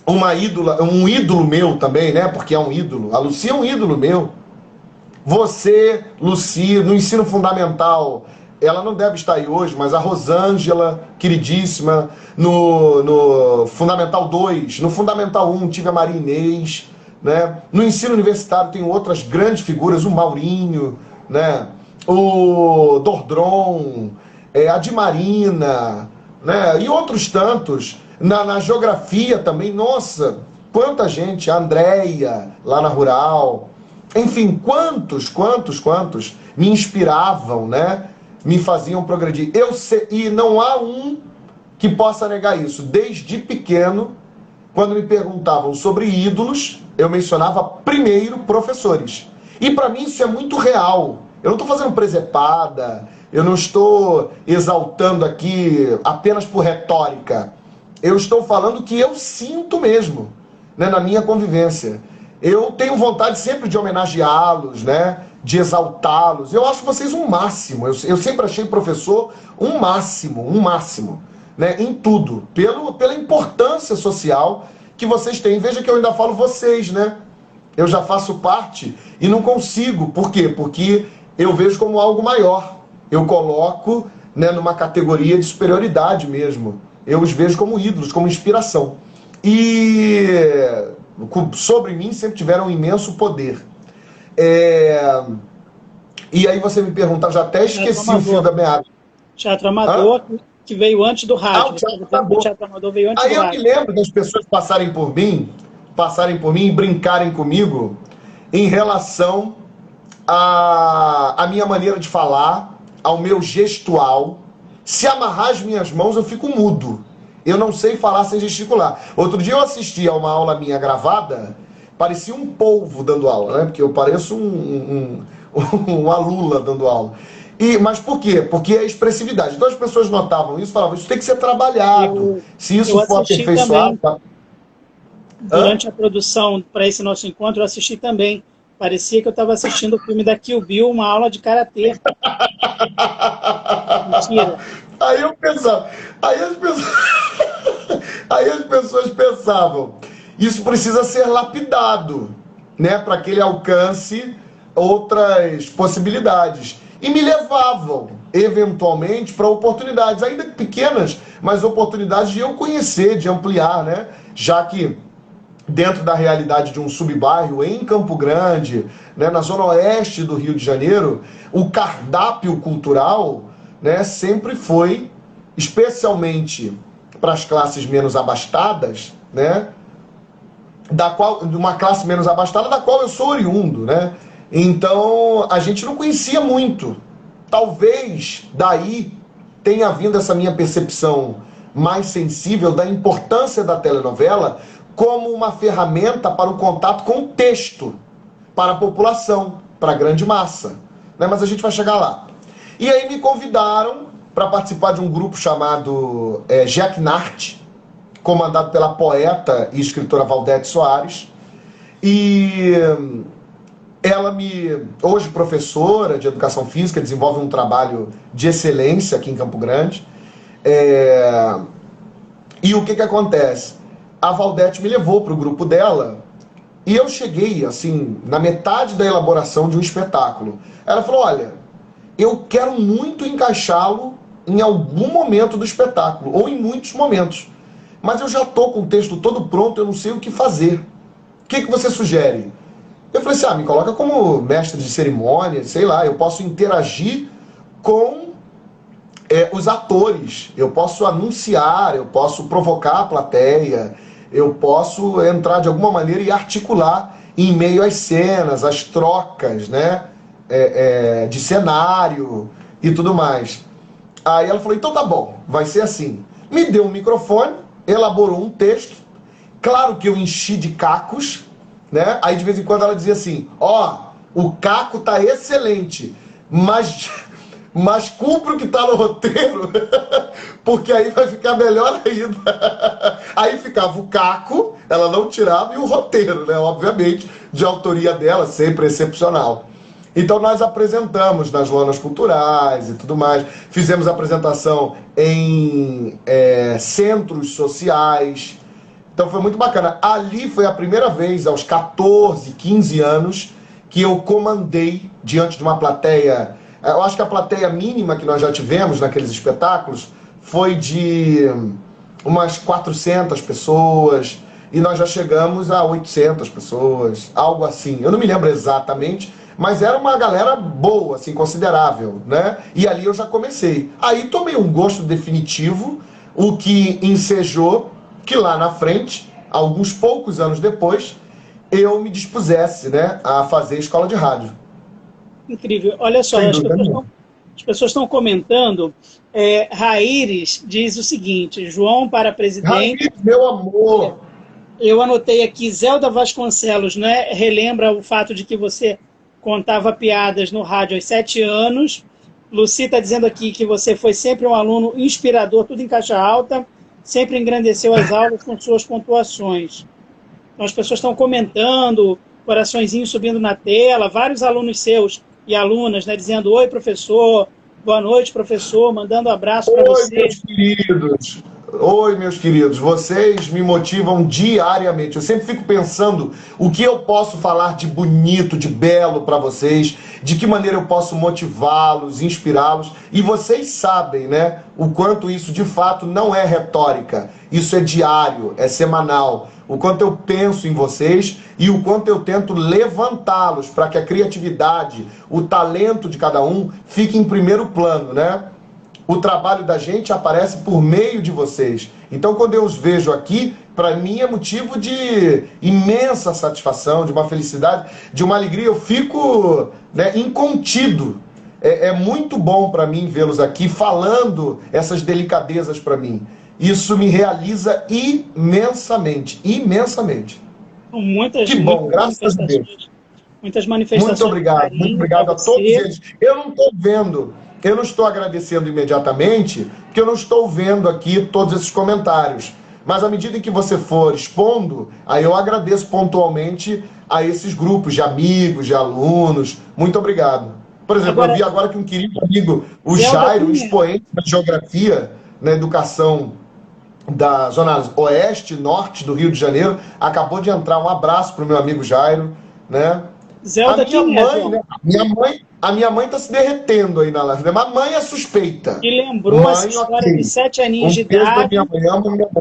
um ídolo meu também, né? Porque é um ídolo. A Lucy é um ídolo meu. Você, Lucy, no ensino fundamental, ela não deve estar aí hoje, mas a Rosângela, queridíssima, no Fundamental 2, no Fundamental 1 tive a Maria Inês, né? No ensino universitário tem outras grandes figuras, o Maurinho, né? O Dordron, a Dimarina, né? E outros tantos. Na geografia também, nossa, quanta gente, a Andréia, lá na Rural, enfim, quantos me inspiravam, né? Me faziam progredir. E não há um que possa negar isso. Desde pequeno, quando me perguntavam sobre ídolos, eu mencionava primeiro professores. E para mim isso é muito real. Eu não estou fazendo presepada, eu não estou exaltando aqui apenas por retórica. Eu estou falando que eu sinto mesmo, né, na minha convivência. Eu tenho vontade sempre de homenageá-los, né, de exaltá-los. Eu acho vocês um máximo. Eu sempre achei professor um máximo, né, em tudo, pela importância social que vocês têm. Veja que eu ainda falo vocês, né? Eu já faço parte e não consigo. Por quê? Porque eu vejo como algo maior. Eu coloco, né, numa categoria de superioridade mesmo. Eu os vejo como ídolos, como inspiração. E sobre mim sempre tiveram um imenso poder. E aí você me pergunta, já até esqueci o fio da meada. Teatro Amador, que veio antes do rádio. O Teatro Amador veio antes do rádio. Aí eu me lembro das pessoas passarem por mim, passarem por mim e brincarem comigo em relação à minha maneira de falar, ao meu gestual. Se amarrar as minhas mãos, eu fico mudo. Eu não sei falar sem gesticular. Outro dia eu assisti a uma aula minha gravada, parecia um polvo dando aula, né? Porque eu pareço uma lula dando aula. Mas por quê? Porque é expressividade. Então as pessoas notavam isso e falavam, isso tem que ser trabalhado. Se isso for aperfeiçoado... Durante a produção para esse nosso encontro, eu assisti também. Parecia que eu estava assistindo o filme da Kill Bill, uma aula de karatê. Mentira. Aí eu pensava, aí as pessoas pensavam, isso precisa ser lapidado, né, para que ele alcance outras possibilidades. E me levavam, eventualmente, para oportunidades, ainda pequenas, mas oportunidades de eu conhecer, de ampliar, né? Já que dentro da realidade de um subbairro em Campo Grande, né, na zona oeste do Rio de Janeiro, o cardápio cultural, né, sempre foi, especialmente para as classes menos abastadas, né, de uma classe menos abastada da qual eu sou oriundo, né? Então a gente não conhecia muito. Talvez daí tenha vindo essa minha percepção mais sensível da importância da telenovela como uma ferramenta para o contato com o texto, para a população, para a grande massa, né? Mas a gente vai chegar lá. E aí me convidaram para participar de um grupo chamado Jack Nart, comandado pela poeta e escritora Valdete Soares. E ela hoje professora de educação física, desenvolve um trabalho de excelência aqui em Campo Grande. E o que acontece? A Valdete me levou para o grupo dela e eu cheguei, assim, na metade da elaboração de um espetáculo. Ela falou, olha, eu quero muito encaixá-lo em algum momento do espetáculo, ou em muitos momentos. Mas eu já estou com o texto todo pronto, eu não sei o que fazer. O que você sugere? Eu falei assim, me coloca como mestre de cerimônia, sei lá, eu posso interagir com os atores, eu posso anunciar, eu posso provocar a plateia, eu posso entrar de alguma maneira e articular em meio às cenas, às trocas, né, de cenário e tudo mais. Aí ela falou, então tá bom, vai ser assim. Me deu um microfone, elaborou um texto, claro que eu enchi de cacos, né? Aí de vez em quando ela dizia assim, o caco tá excelente, mas cumpra o que tá no roteiro, porque aí vai ficar melhor ainda. Aí ficava o caco, ela não tirava, e o roteiro, né? Obviamente, de autoria dela, sempre excepcional. Então nós apresentamos nas lonas culturais e tudo mais, fizemos apresentação em centros sociais. Então foi muito bacana. Ali foi a primeira vez, aos 14, 15 anos, que eu comandei diante de uma plateia. Eu acho que a plateia mínima que nós já tivemos naqueles espetáculos foi de umas 400 pessoas, e nós já chegamos a 800 pessoas, algo assim. Eu não me lembro exatamente, mas era uma galera boa, assim, considerável, né? E ali eu já comecei. Aí tomei um gosto definitivo, o que ensejou que lá na frente, alguns poucos anos depois, eu me dispusesse, né, a fazer escola de rádio. Incrível. Olha só, as pessoas estão comentando. Raíris diz o seguinte, João para presidente... Raíris, meu amor! Eu anotei aqui, Zelda Vasconcelos, né, relembra o fato de que você contava piadas no rádio aos 7 anos. Luci está dizendo aqui que você foi sempre um aluno inspirador, tudo em caixa alta, sempre engrandeceu as aulas com suas pontuações. Então, as pessoas estão comentando, coraçõezinhos subindo na tela, vários alunos seus e alunas, né, dizendo, oi, professor, boa noite, professor, mandando abraço para vocês. Oi, meus queridos. Oi, meus queridos, vocês me motivam diariamente. Eu sempre fico pensando o que eu posso falar de bonito, de belo para vocês, de que maneira eu posso motivá-los, inspirá-los. E vocês sabem, né, o quanto isso de fato não é retórica. Isso é diário, é semanal. O quanto eu penso em vocês e o quanto eu tento levantá-los para que a criatividade, o talento de cada um fique em primeiro plano, né? O trabalho da gente aparece por meio de vocês. Então, quando eu os vejo aqui, para mim é motivo de imensa satisfação, de uma felicidade, de uma alegria. Eu fico, né, incontido. É muito bom para mim vê-los aqui falando essas delicadezas para mim. Isso me realiza imensamente, imensamente. Muitas, Que bom, muitas graças a Deus. Muitas manifestações. Muito obrigado a todos eles. Eu não estou vendo, eu não estou agradecendo imediatamente, porque eu não estou vendo aqui todos esses comentários. Mas à medida em que você for expondo, aí eu agradeço pontualmente a esses grupos de amigos, de alunos. Muito obrigado. Por exemplo, eu vi agora que um querido amigo, o Jairo, um expoente da geografia na educação da zona oeste, norte do Rio de Janeiro, acabou de entrar. Um abraço para o meu amigo Jairo, né? Zelda, a minha mãe está se derretendo aí na live. Mamãe é suspeita. E lembrou mãe, essa história de 7 aninhos de idade.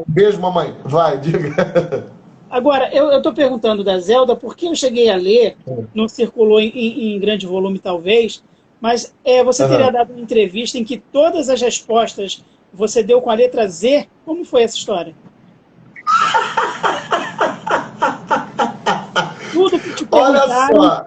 Beijo, mamãe. Vai, diga. Agora, eu estou perguntando da Zelda, porque eu cheguei a ler, não circulou em grande volume talvez, mas você teria dado uma entrevista em que todas as respostas você deu com a letra Z. Como foi essa história? Tudo que te perguntaram... Olha só.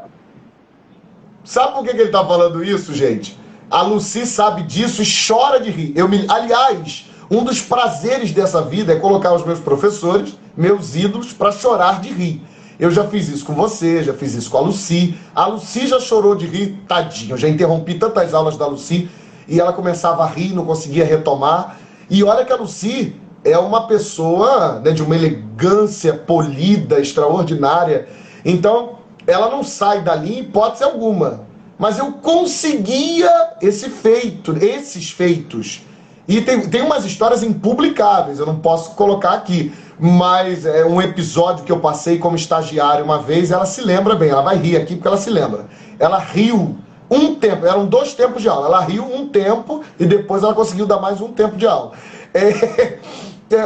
Sabe por que ele está falando isso, gente? A Lucy sabe disso e chora de rir. Aliás, um dos prazeres dessa vida é colocar os meus professores, meus ídolos, para chorar de rir. Eu já fiz isso com você, já fiz isso com a Lucy. A Lucy já chorou de rir, tadinho. Eu já interrompi tantas aulas da Lucy e ela começava a rir, não conseguia retomar. E olha que a Lucy é uma pessoa, né, de uma elegância polida, extraordinária. Então, ela não sai dali em hipótese alguma. Mas eu conseguia esses feitos. E tem umas histórias impublicáveis, eu não posso colocar aqui. Mas é um episódio que eu passei como estagiário uma vez, ela se lembra bem, ela vai rir aqui porque ela se lembra. Ela riu um tempo, eram 2 tempos de aula. Ela riu um tempo e depois ela conseguiu dar mais um tempo de aula.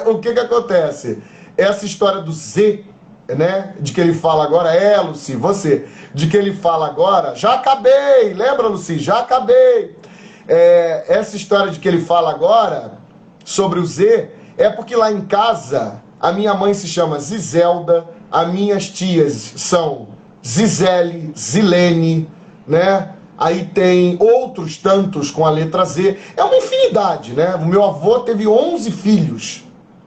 O que acontece? Essa história do Z, né, de que ele fala agora, Lucy, você, de que ele fala agora, já acabei, lembra, Lucy, já acabei. Essa história de que ele fala agora, sobre o Z, é porque lá em casa, a minha mãe se chama Zizelda, as minhas tias são Zizele, Zilene, né? Aí tem outros tantos com a letra Z. É uma infinidade, né? O meu avô teve 11 filhos.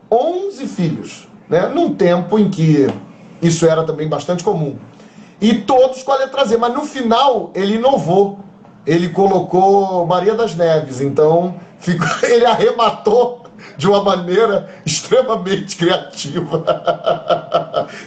11 filhos, né? Num tempo em que isso era também bastante comum. E todos com a letra Z. Mas no final, ele inovou. Ele colocou Maria das Neves. Então, ele arrematou de uma maneira extremamente criativa.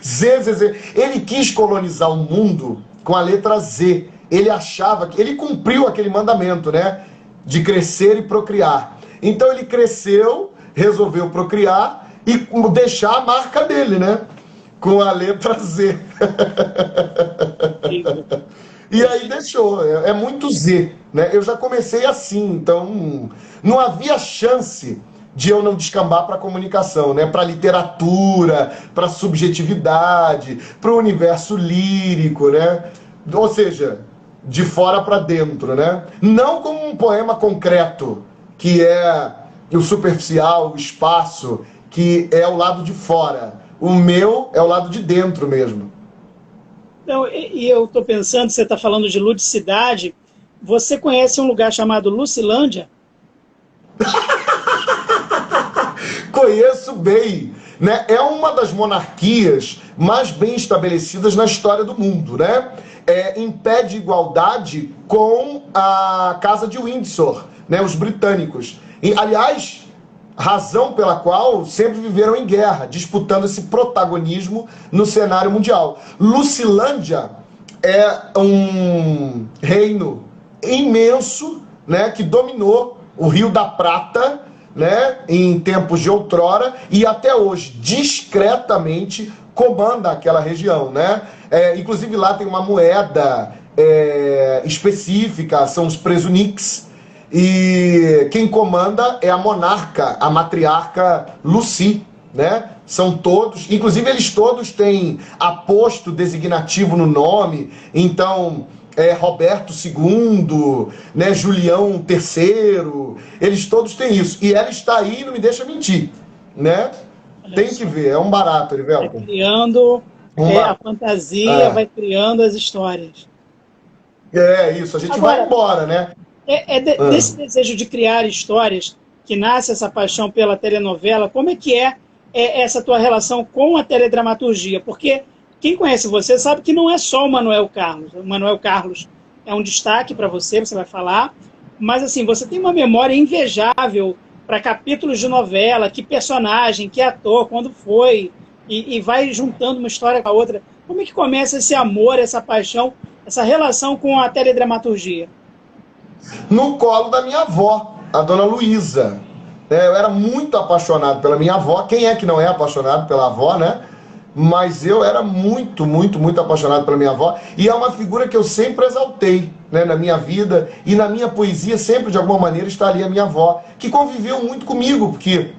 Z. Ele quis colonizar o mundo com a letra Z. Ele achava que... Ele cumpriu aquele mandamento, né? De crescer e procriar. Então ele cresceu, resolveu procriar e deixar a marca dele, né? Com a letra Z. E aí deixou. É muito Z, né? Eu já comecei assim, então não havia chance de eu não descambar para a comunicação, né? Para a literatura, para a subjetividade, para o universo lírico, né? Ou seja, de fora para dentro, né? Não como um poema concreto, que é o superficial, o espaço, que é o lado de fora. O meu é o lado de dentro mesmo. Não, e eu estou pensando, você está falando de ludicidade, você conhece um lugar chamado Lucilândia? Conheço bem, né? É uma das monarquias mais bem estabelecidas na história do mundo, né? Em pé de igualdade com a Casa de Windsor, né? Os britânicos. E, aliás, razão pela qual sempre viveram em guerra, disputando esse protagonismo no cenário mundial. Lucilândia é um reino imenso, né? Que dominou o Rio da Prata, né, em tempos de outrora, e até hoje, discretamente, comanda aquela região, né? Inclusive lá tem uma moeda específica, são os presuniques, e quem comanda é a monarca, a matriarca Lucy, né? São todos, inclusive eles todos têm aposto designativo no nome, então... Roberto II, né, Julião III, eles todos têm isso. E ela está aí, não me deixa mentir, né? Tem que ver, é um barato, Erivelton. Vai criando a fantasia, vai criando as histórias. É isso, a gente vai embora, né? Desse desejo de criar histórias que nasce essa paixão pela telenovela, como é que é essa tua relação com a teledramaturgia? Porque quem conhece você sabe que não é só o Manuel Carlos. O Manuel Carlos é um destaque para você vai falar, mas assim, você tem uma memória invejável para capítulos de novela, que personagem, que ator, quando foi, e vai juntando uma história com a outra. Como é que começa esse amor, essa paixão, essa relação com a teledramaturgia? No colo da minha avó, a dona Luísa. Eu era muito apaixonado pela minha avó. Quem é que não é apaixonado pela avó, né? Mas eu era muito, muito, muito apaixonado pela minha avó. E é uma figura que eu sempre exaltei, né, na minha vida. E na minha poesia sempre, de alguma maneira, está ali a minha avó, que conviveu muito comigo, porque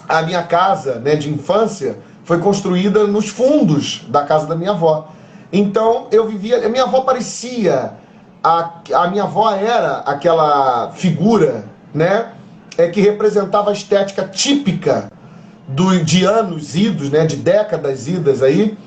a minha casa, né, de infância foi construída nos fundos da casa da minha avó. Então eu vivia... A minha avó parecia... A minha avó era aquela figura, né, que representava a estética típica de anos idos, né, de décadas idas aí,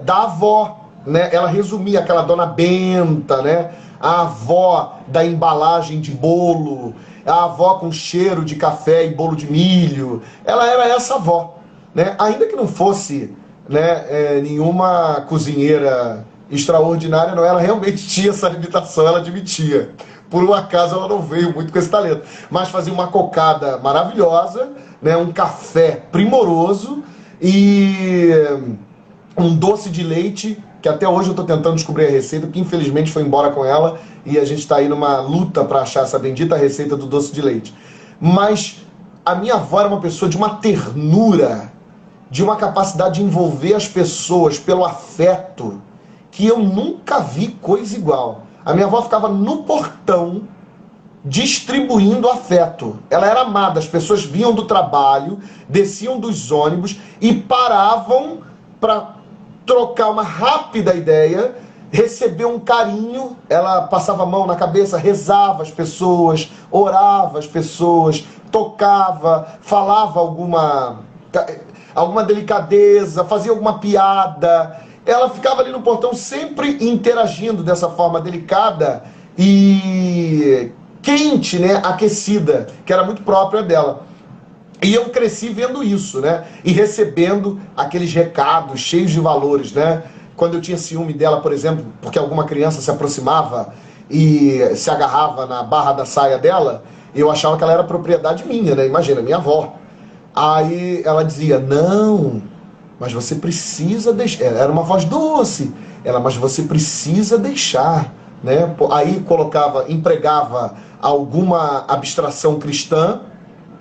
da avó, né? Ela resumia aquela dona Benta, né, a avó da embalagem de bolo, a avó com cheiro de café e bolo de milho. Ela era essa avó, né? Ainda que não fosse, né, nenhuma cozinheira extraordinária, não, ela realmente tinha essa limitação, ela admitia. Por um acaso ela não veio muito com esse talento, mas fazia uma cocada maravilhosa, né, um café primoroso e um doce de leite, que até hoje eu estou tentando descobrir a receita, que infelizmente foi embora com ela e a gente está aí numa luta para achar essa bendita receita do doce de leite. Mas a minha avó era uma pessoa de uma ternura, de uma capacidade de envolver as pessoas pelo afeto, que eu nunca vi coisa igual. A minha avó ficava no portão distribuindo afeto. Ela era amada, as pessoas vinham do trabalho, desciam dos ônibus e paravam para trocar uma rápida ideia, receber um carinho. Ela passava a mão na cabeça, rezava as pessoas, orava as pessoas, tocava, falava alguma delicadeza, fazia alguma piada. Ela ficava ali no portão sempre interagindo dessa forma delicada e quente, né, aquecida, que era muito própria dela. E eu cresci vendo isso, né, e recebendo aqueles recados cheios de valores, né. Quando eu tinha ciúme dela, por exemplo, porque alguma criança se aproximava e se agarrava na barra da saia dela, eu achava que ela era propriedade minha, né, imagina, minha avó. Aí ela dizia, não... mas você precisa deixar. Era uma voz doce. Mas você precisa deixar, né? Aí empregava alguma abstração cristã,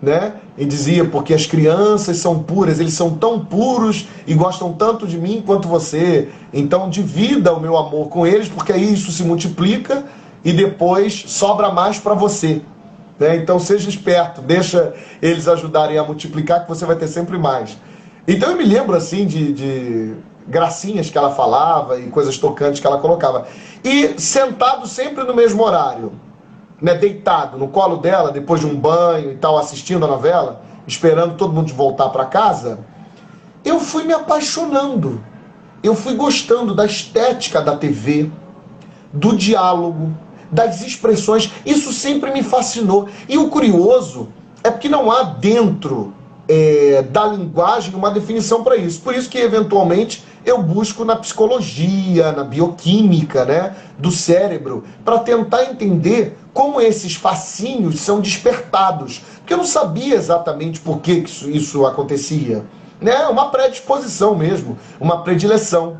né? E dizia, porque as crianças são puras, eles são tão puros e gostam tanto de mim quanto você. Então divida o meu amor com eles, porque aí isso se multiplica e depois sobra mais para você. Né? Então seja esperto, deixa eles ajudarem a multiplicar, que você vai ter sempre mais. Então eu me lembro assim de gracinhas que ela falava e coisas tocantes que ela colocava. E sentado sempre no mesmo horário, né, deitado no colo dela, depois de um banho e tal, assistindo a novela, esperando todo mundo voltar para casa, eu fui me apaixonando. Eu fui gostando da estética da TV, do diálogo, das expressões. Isso sempre me fascinou. E o curioso é porque não há dentro da linguagem uma definição para isso. Por isso que, eventualmente, eu busco na psicologia, na bioquímica, né, do cérebro, para tentar entender como esses fascínios são despertados. Porque eu não sabia exatamente por que isso acontecia. Né? Uma predisposição mesmo, uma predileção.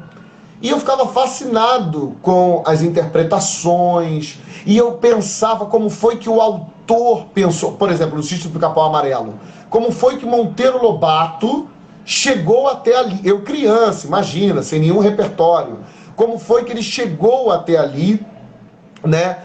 E eu ficava fascinado com as interpretações, e eu pensava como foi que o autor pensou, por exemplo, no Sítio do Pica-Pau Amarelo, como foi que Monteiro Lobato chegou até ali, eu criança, imagina, sem nenhum repertório, como foi que ele chegou até ali, né,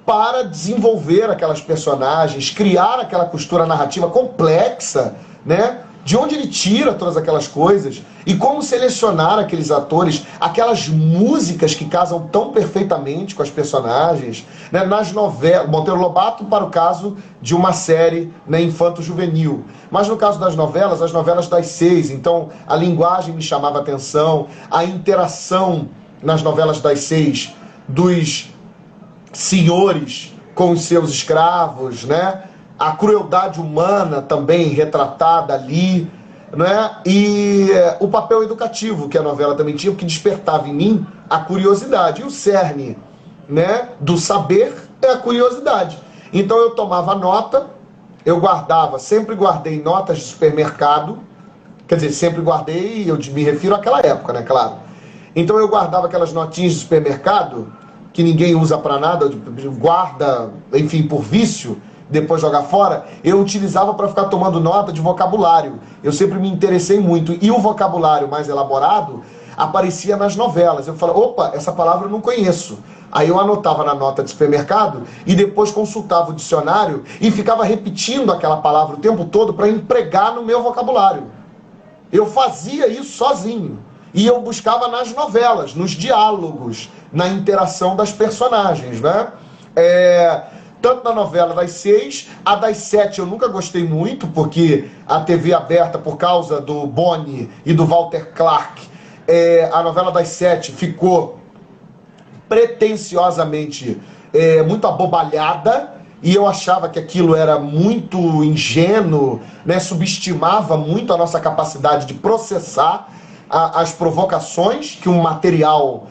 para desenvolver aquelas personagens, criar aquela costura narrativa complexa, né, De onde ele tira todas aquelas coisas e como selecionar aqueles atores, aquelas músicas que casam tão perfeitamente com as personagens, né? Nas novelas, Monteiro Lobato para o caso de uma série, né, infanto-juvenil, mas no caso das novelas, as novelas das 6, então a linguagem me chamava a atenção, a interação nas novelas das 6 dos senhores com os seus escravos, né? A crueldade humana também retratada ali, né? E o papel educativo que a novela também tinha, que despertava em mim a curiosidade. E o cerne, né, do saber é a curiosidade. Então eu tomava nota, eu guardava, sempre guardei notas de supermercado, quer dizer, sempre guardei, eu me refiro àquela época, né, claro. Então eu guardava aquelas notinhas de supermercado, que ninguém usa para nada, guarda, enfim, por vício, depois jogar fora, eu utilizava para ficar tomando nota de vocabulário. Eu sempre me interessei muito. E o vocabulário mais elaborado aparecia nas novelas. Eu falava, opa, essa palavra eu não conheço. Aí eu anotava na nota de supermercado e depois consultava o dicionário e ficava repetindo aquela palavra o tempo todo para empregar no meu vocabulário. Eu fazia isso sozinho. E eu buscava nas novelas, nos diálogos, na interação das personagens, né? Tanto na novela das 6, a das 7 eu nunca gostei muito, porque a TV aberta, por causa do Boni e do Walter Clark, a novela das 7 ficou pretensiosamente muito abobalhada, e eu achava que aquilo era muito ingênuo, né? Subestimava muito a nossa capacidade de processar as provocações que um material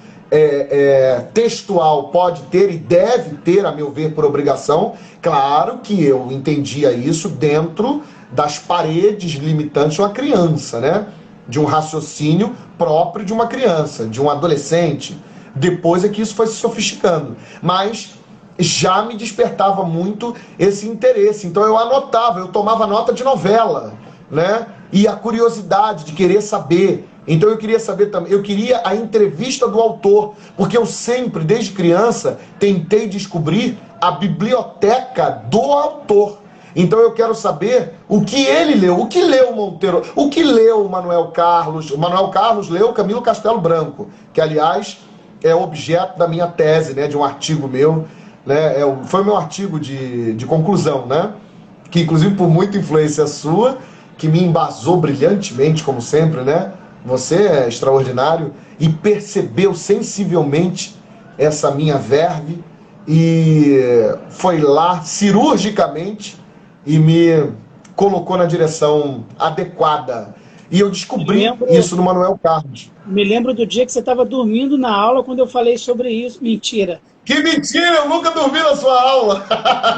textual pode ter e deve ter, a meu ver, por obrigação. Claro que eu entendia isso dentro das paredes limitantes de uma criança, né? De um raciocínio próprio de uma criança, de um adolescente. Depois é que isso foi se sofisticando. Mas já me despertava muito esse interesse. Então eu anotava, eu tomava nota de novela, né? E a curiosidade de querer saber. Então eu queria saber também, eu queria a entrevista do autor, porque eu sempre, desde criança, tentei descobrir a biblioteca do autor. Então eu quero saber o que ele leu, o que leu Monteiro, o que leu o Manuel Carlos. O Manuel Carlos leu Camilo Castelo Branco, que aliás é objeto da minha tese, né, de um artigo meu, né, foi o meu artigo de conclusão, né, que inclusive por muita influência sua, que me embasou brilhantemente, como sempre, né? Você é extraordinário e percebeu sensivelmente essa minha verve e foi lá cirurgicamente e me colocou na direção adequada. E eu descobri isso no Manuel Carlos. Me lembro do dia que você estava dormindo na aula quando eu falei sobre isso. Mentira. Que mentira! Eu nunca dormi na sua aula.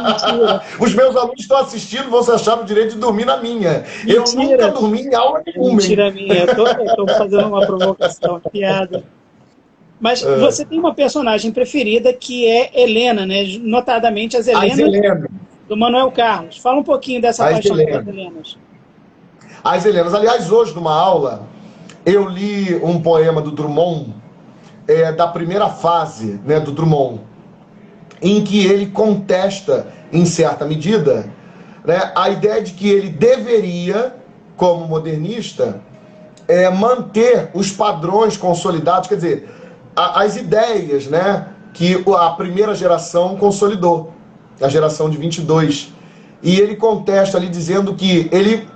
Mentira. Os meus alunos estão assistindo, vão se achar no direito de dormir na minha. Mentira. Eu nunca dormi em aula nenhuma. Mentira minha. Eu estou fazendo uma provocação, piada. Mas você tem uma personagem preferida que é Helena, né? Notadamente as Helenas do Manuel Carlos. Fala um pouquinho dessa paixão pelas Helenas. As Helenas. Aliás, hoje, numa aula, eu li um poema do Drummond, da primeira fase, né, do Drummond, em que ele contesta, em certa medida, né, a ideia de que ele deveria, como modernista, manter os padrões consolidados, quer dizer, as ideias, né, que a primeira geração consolidou, a geração de 22. E ele contesta ali dizendo que ele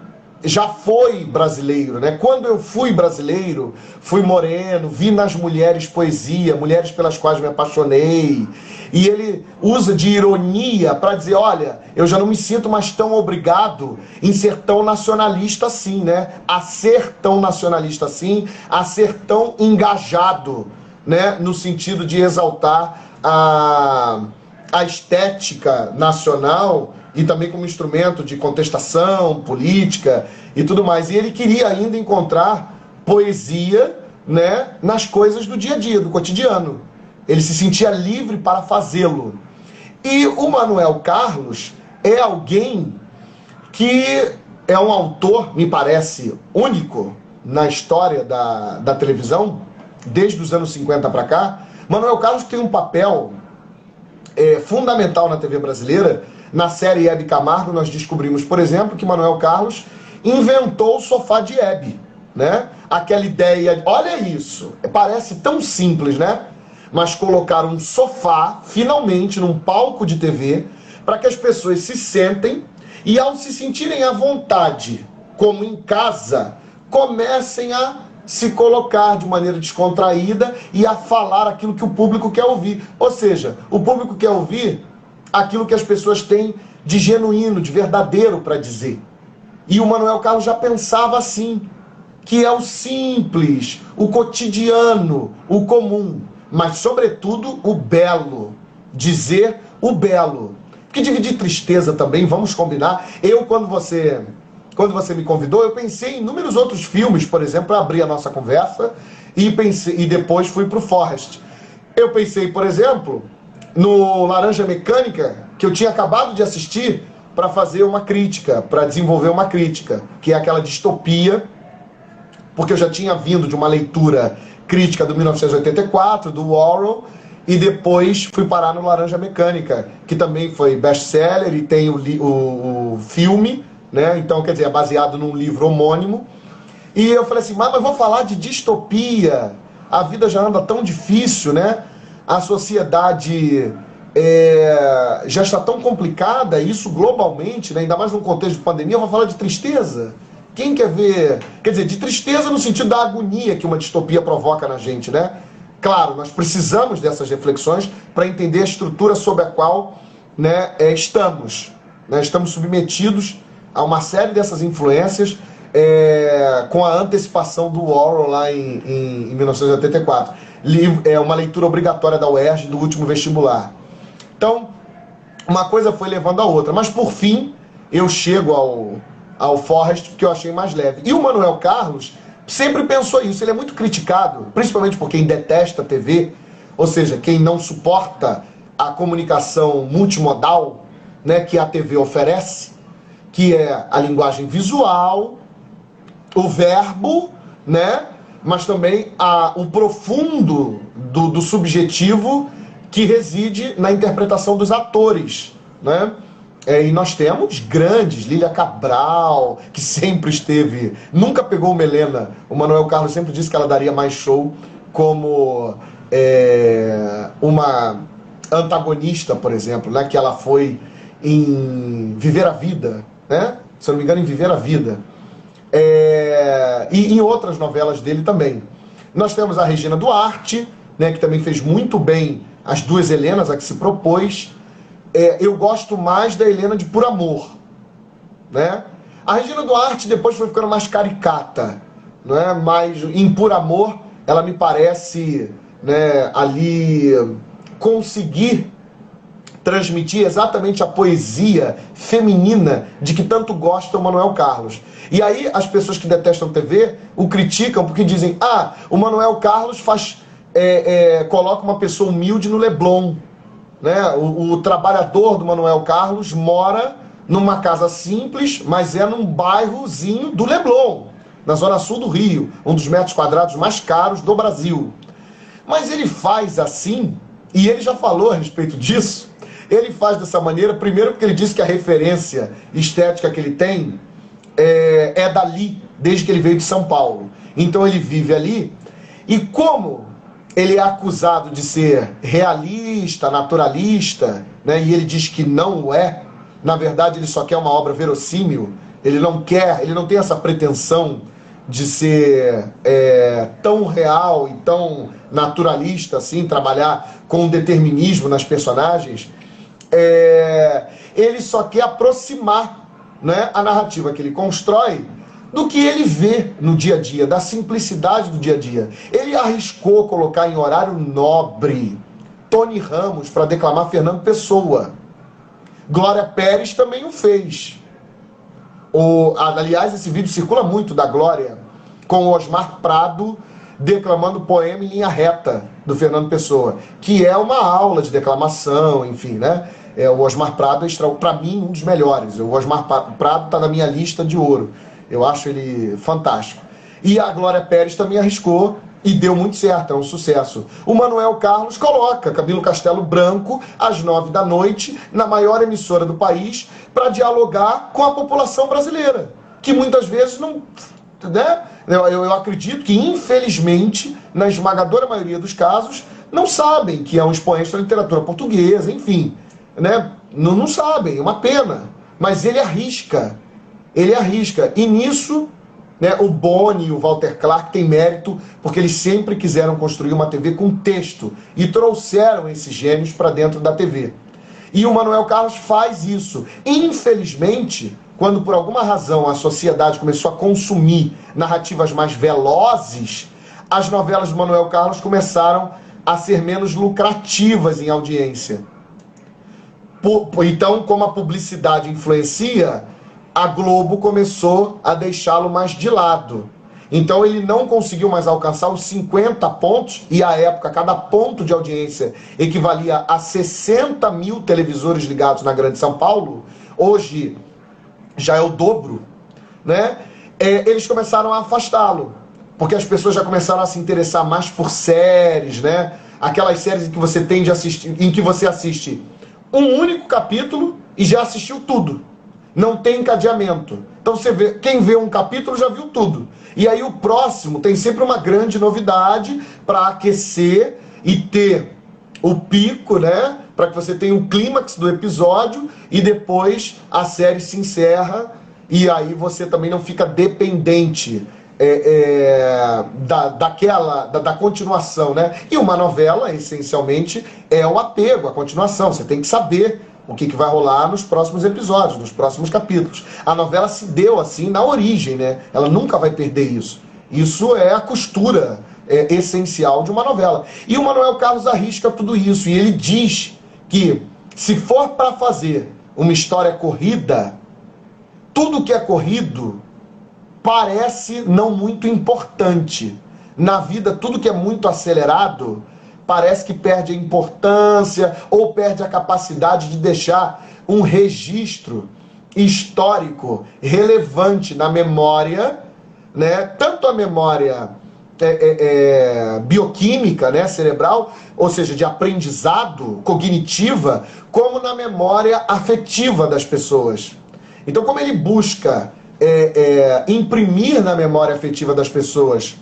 já foi brasileiro, né? Quando eu fui brasileiro, fui moreno, vi nas mulheres poesia, mulheres pelas quais me apaixonei. E ele usa de ironia para dizer, olha, eu já não me sinto mais tão obrigado em ser tão nacionalista assim, né? A ser tão nacionalista assim, a ser tão engajado, né? No sentido de exaltar a estética nacional e também como instrumento de contestação política e tudo mais. E ele queria ainda encontrar poesia, né, nas coisas do dia a dia, do cotidiano. Ele se sentia livre para fazê-lo. E o Manuel Carlos é alguém que é um autor, me parece, único na história da televisão, desde os anos 50 para cá. Manuel Carlos tem um papel fundamental na TV brasileira. Na série Hebe Camargo, nós descobrimos, por exemplo, que Manuel Carlos inventou o sofá de Hebe, né? Aquela ideia, olha isso, parece tão simples, né? Mas colocaram um sofá, finalmente, num palco de TV, para que as pessoas se sentem e, ao se sentirem à vontade, como em casa, comecem a se colocar de maneira descontraída e a falar aquilo que o público quer ouvir. Ou seja, o público quer ouvir aquilo que as pessoas têm de genuíno, de verdadeiro para dizer. E o Manuel Carlos já pensava assim, que é o simples, o cotidiano, o comum, mas, sobretudo, o belo. Dizer o belo. Porque dividir tristeza também, vamos combinar. Quando você me convidou, eu pensei em inúmeros outros filmes, por exemplo, para abrir a nossa conversa, e depois fui para o Forrest. Eu pensei, por exemplo, no Laranja Mecânica, que eu tinha acabado de assistir, para fazer uma crítica, para desenvolver uma crítica, que é aquela distopia, porque eu já tinha vindo de uma leitura crítica do 1984, do Orwell, e depois fui parar no Laranja Mecânica, que também foi best-seller e tem o filme, né? Então, quer dizer, é baseado num livro homônimo. E eu falei assim, mas vou falar de distopia, a vida já anda tão difícil, né? A sociedade já está tão complicada, isso globalmente, né? Ainda mais num contexto de pandemia, eu vou falar de tristeza. Quem quer ver... Quer dizer, de tristeza no sentido da agonia que uma distopia provoca na gente, né? Claro, nós precisamos dessas reflexões para entender a estrutura sob a qual, né, estamos. Né? Estamos submetidos a uma série dessas influências com a antecipação do Orwell lá em 1984. É uma leitura obrigatória da UERJ do último vestibular. Então, uma coisa foi levando a outra. Mas, por fim, eu chego ao Forrest, que eu achei mais leve. E o Manuel Carlos sempre pensou isso. Ele é muito criticado, principalmente por quem detesta a TV, ou seja, quem não suporta a comunicação multimodal, né, que a TV oferece, que é a linguagem visual, o verbo, né, mas também o profundo do subjetivo que reside na interpretação dos atores, né? E nós temos grandes, Lília Cabral, que sempre esteve, nunca pegou uma Helena. O Manuel Carlos sempre disse que ela daria mais show como uma antagonista, por exemplo, né? Que ela foi em Viver a Vida, né? Se eu não me engano, em Viver a Vida. E em outras novelas dele também. Nós temos a Regina Duarte, né? Que também fez muito bem as duas Helenas a que se propôs. Eu gosto mais da Helena de Por Amor, né? A Regina Duarte depois foi ficando mais caricata, né? Mas em Por Amor ela me parece, né, ali conseguir transmitir exatamente a poesia feminina de que tanto gosta o Manuel Carlos. E aí as pessoas que detestam TV o criticam porque dizem, o Manuel Carlos coloca uma pessoa humilde no Leblon. Né? O trabalhador do Manuel Carlos mora numa casa simples, mas num bairrozinho do Leblon, na zona sul do Rio, um dos metros quadrados mais caros do Brasil. Mas ele faz assim, e ele já falou a respeito disso, ele faz dessa maneira, primeiro porque ele disse que a referência estética que ele tem é dali, desde que ele veio de São Paulo. Então ele vive ali, e como ele é acusado de ser realista, naturalista, né? E ele diz que não o é. Na verdade, ele só quer uma obra verossímil. Ele não tem essa pretensão de ser tão real e tão naturalista, assim, trabalhar com determinismo nas personagens. Ele só quer aproximar, né, a narrativa que ele constrói do que ele vê no dia a dia, da simplicidade do dia a dia. Ele arriscou colocar em horário nobre Tony Ramos para declamar Fernando Pessoa. Glória Pérez também o fez. Aliás, esse vídeo circula muito da Glória, com o Osmar Prado declamando o poema em linha reta do Fernando Pessoa, que é uma aula de declamação, enfim, né? O Osmar Prado é, para mim, um dos melhores. O Osmar Prado está na minha lista de ouro. Eu acho ele fantástico. E a Glória Pérez também arriscou e deu muito certo, é um sucesso. O Manuel Carlos coloca Camilo Castelo Branco às 9 da noite na maior emissora do país para dialogar com a população brasileira. que muitas vezes não... Né? Eu acredito que, infelizmente, na esmagadora maioria dos casos, não sabem que é um expoente da literatura portuguesa, enfim, né? Não sabem, é uma pena. Mas ele arrisca, e nisso, né, o Boni e o Walter Clark têm mérito, porque eles sempre quiseram construir uma TV com texto, e trouxeram esses gênios para dentro da TV. E o Manuel Carlos faz isso. Infelizmente, quando por alguma razão a sociedade começou a consumir narrativas mais velozes, as novelas do Manuel Carlos começaram a ser menos lucrativas em audiência. Então, como a publicidade influencia, a Globo começou a deixá-lo mais de lado. Então ele não conseguiu mais alcançar os 50 pontos, e à época cada ponto de audiência equivalia a 60 mil televisores ligados na Grande São Paulo. Hoje já é o dobro, né? Eles começaram a afastá-lo, porque as pessoas já começaram a se interessar mais por séries, né? Aquelas séries em que você tem de assistir, em que você assiste um único capítulo e já assistiu tudo. Não tem encadeamento. Então você vê, quem vê um capítulo já viu tudo. E aí o próximo tem sempre uma grande novidade para aquecer e ter o pico, né? Para que você tenha um clímax do episódio e depois a série se encerra e aí você também não fica dependente da continuação, né? E uma novela, essencialmente, é o apego, a continuação. Você tem que saber o que vai rolar nos próximos episódios, nos próximos capítulos. A novela se deu assim na origem, né? Ela nunca vai perder isso. Isso é a costura essencial de uma novela. E o Manuel Carlos arrisca tudo isso. E ele diz que, se for para fazer uma história corrida, tudo que é corrido parece não muito importante. Na vida, tudo que é muito acelerado parece que perde a importância ou perde a capacidade de deixar um registro histórico relevante na memória, né? Tanto a memória bioquímica, né, cerebral, ou seja, de aprendizado cognitiva, como na memória afetiva das pessoas. Então, como ele busca imprimir na memória afetiva das pessoas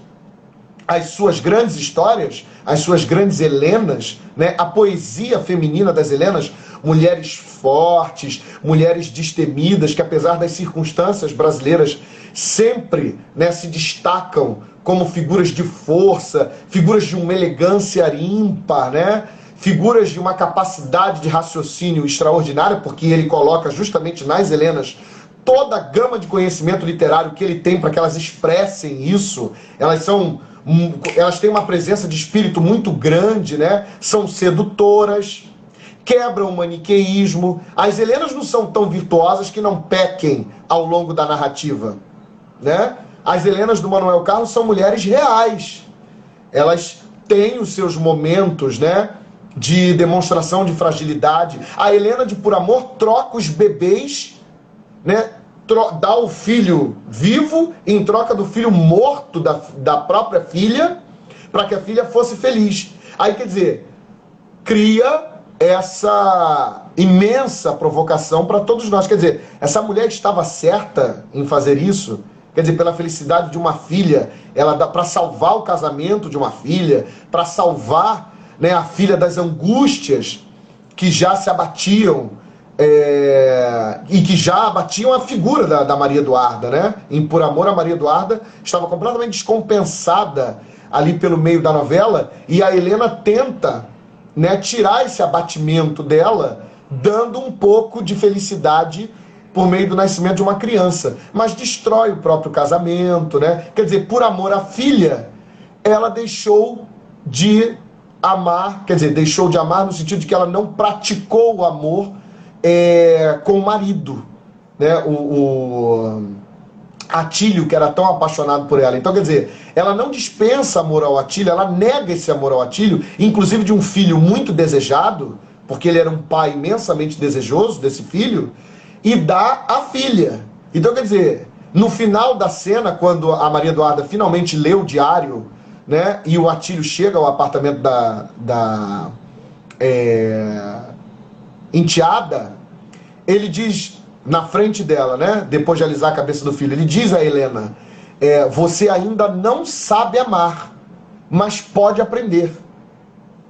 as suas grandes histórias, as suas grandes Helenas, né? A poesia feminina das Helenas, mulheres fortes, mulheres destemidas, que apesar das circunstâncias brasileiras sempre, né, se destacam como figuras de força, figuras de uma elegância ímpar, né? Figuras de uma capacidade de raciocínio extraordinária, porque ele coloca justamente nas Helenas toda a gama de conhecimento literário que ele tem para que elas expressem isso. Elas têm uma presença de espírito muito grande, né? São sedutoras, quebram o maniqueísmo. As Helenas não são tão virtuosas que não pequem ao longo da narrativa, né? As Helenas do Manuel Carlos são mulheres reais. Elas têm os seus momentos, né, de demonstração de fragilidade. A Helena de Por Amor troca os bebês, né? Dá o filho vivo em troca do filho morto da própria filha, para que a filha fosse feliz. Aí, quer dizer, cria essa imensa provocação para todos nós. Quer dizer, essa mulher estava certa em fazer isso? Quer dizer, pela felicidade de uma filha, ela dá para salvar o casamento de uma filha, para salvar, né, a filha das angústias que já se abatiam, e que já abatiam a figura da Maria Eduarda, né? Em Por Amor, a Maria Eduarda estava completamente descompensada ali pelo meio da novela, e a Helena tenta, né, tirar esse abatimento dela, dando um pouco de felicidade por meio do nascimento de uma criança, mas destrói o próprio casamento, né? Quer dizer, por amor à filha, ela deixou de amar, quer dizer, deixou de amar no sentido de que ela não praticou o amor com o marido, né? O Atílio, que era tão apaixonado por ela. Então, quer dizer, ela não dispensa amor ao Atílio, ela nega esse amor ao Atílio, inclusive de um filho muito desejado, porque ele era um pai imensamente desejoso desse filho, e dá a filha. Então, quer dizer, no final da cena, quando a Maria Eduarda finalmente lê o diário, né, e o Atílio chega ao apartamento da enteada, ele diz: na frente dela, né? Depois de alisar a cabeça do filho, ele diz a Helena, você ainda não sabe amar, mas pode aprender.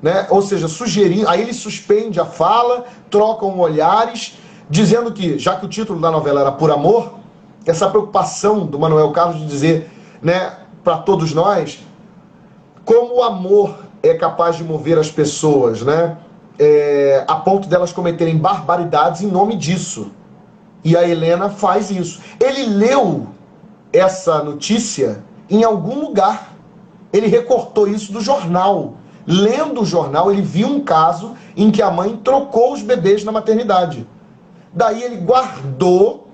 Né? Ou seja, sugerindo, aí ele suspende a fala, trocam olhares, dizendo que, já que o título da novela era Por Amor, essa preocupação do Manuel Carlos de dizer, né, para todos nós, como o amor é capaz de mover as pessoas, né, a ponto delas cometerem barbaridades em nome disso. E a Helena faz isso. Ele leu essa notícia em algum lugar. Ele recortou isso do jornal. Lendo o jornal, ele viu um caso em que a mãe trocou os bebês na maternidade. Daí ele guardou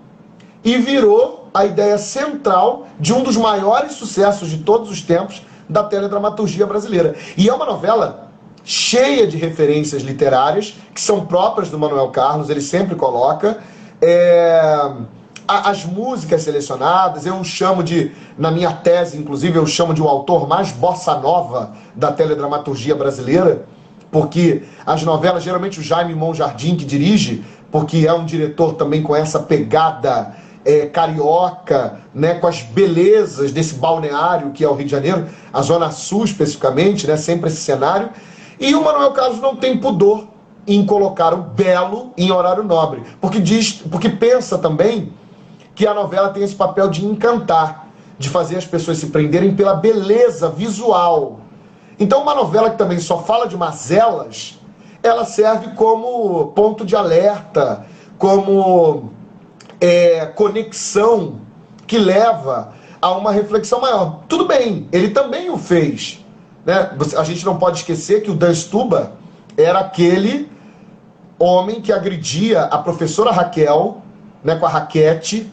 e virou a ideia central de um dos maiores sucessos de todos os tempos da teledramaturgia brasileira. E é uma novela cheia de referências literárias que são próprias do Manuel Carlos, ele sempre coloca. As músicas selecionadas, eu chamo de, na minha tese, inclusive, eu chamo de o autor mais bossa nova da teledramaturgia brasileira, porque as novelas, geralmente o Jaime Monjardim que dirige, porque é um diretor também com essa pegada carioca, né, com as belezas desse balneário que é o Rio de Janeiro, a Zona Sul especificamente, né, sempre esse cenário, e o Manuel Carlos não tem pudor em colocar o belo em horário nobre, porque pensa também que a novela tem esse papel de encantar, de fazer as pessoas se prenderem pela beleza visual. Então uma novela que também só fala de mazelas, ela serve como ponto de alerta, como conexão que leva a uma reflexão maior. Tudo bem, ele também o fez. Né? A gente não pode esquecer que o Dan Stuba era aquele homem que agredia a professora Raquel, né, com a raquete.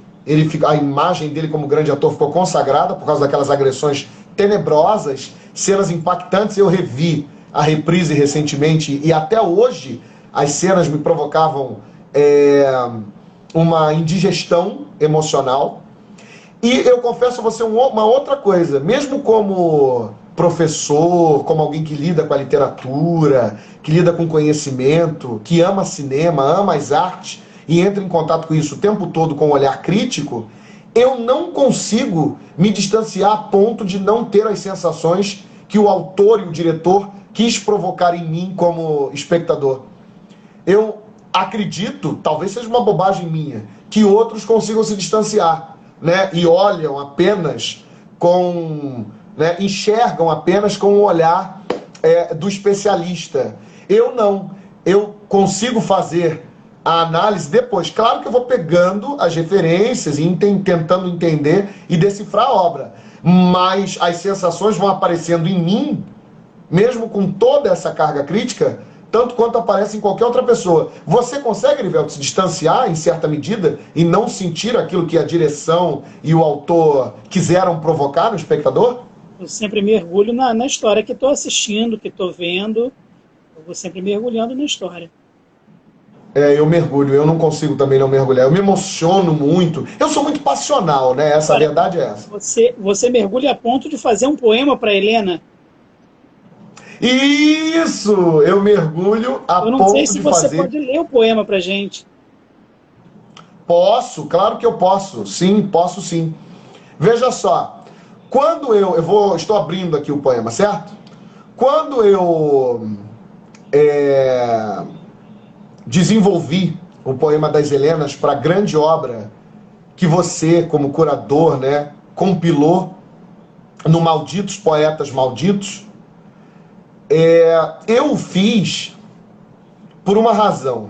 A imagem dele como grande ator ficou consagrada por causa daquelas agressões tenebrosas, cenas impactantes. Eu revi a reprise recentemente e até hoje as cenas me provocavam uma indigestão emocional. E eu confesso a você uma outra coisa, mesmo como professor, como alguém que lida com a literatura, que lida com conhecimento, que ama cinema, ama as artes, e entra em contato com isso o tempo todo com um olhar crítico, eu não consigo me distanciar a ponto de não ter as sensações que o autor e o diretor quis provocar em mim como espectador. Eu acredito, talvez seja uma bobagem minha, que outros consigam se distanciar, né? E olham apenas né, enxergam apenas com o olhar do especialista. Eu não. Eu consigo fazer a análise depois. Claro que eu vou pegando as referências e tentando entender e decifrar a obra. Mas as sensações vão aparecendo em mim, mesmo com toda essa carga crítica, tanto quanto aparece em qualquer outra pessoa. Você consegue, Erivelto, se distanciar em certa medida e não sentir aquilo que a direção e o autor quiseram provocar no espectador? Eu sempre mergulho na história que estou assistindo, que estou vendo. Eu vou sempre mergulhando na história. Eu mergulho, eu não consigo também não mergulhar. Eu me emociono muito. Eu sou muito passional, né? A verdade é essa. Você mergulha a ponto de fazer um poema para Helena? Isso! Eu mergulho a ponto de fazer... Eu não sei se você pode ler o poema pra gente. Posso, claro que eu posso. Sim, posso sim. Veja só. Quando estou abrindo aqui o poema, certo? Quando eu desenvolvi o poema das Helenas para a grande obra que você, como curador, né, compilou no Malditos Poetas Malditos, eu o fiz por uma razão.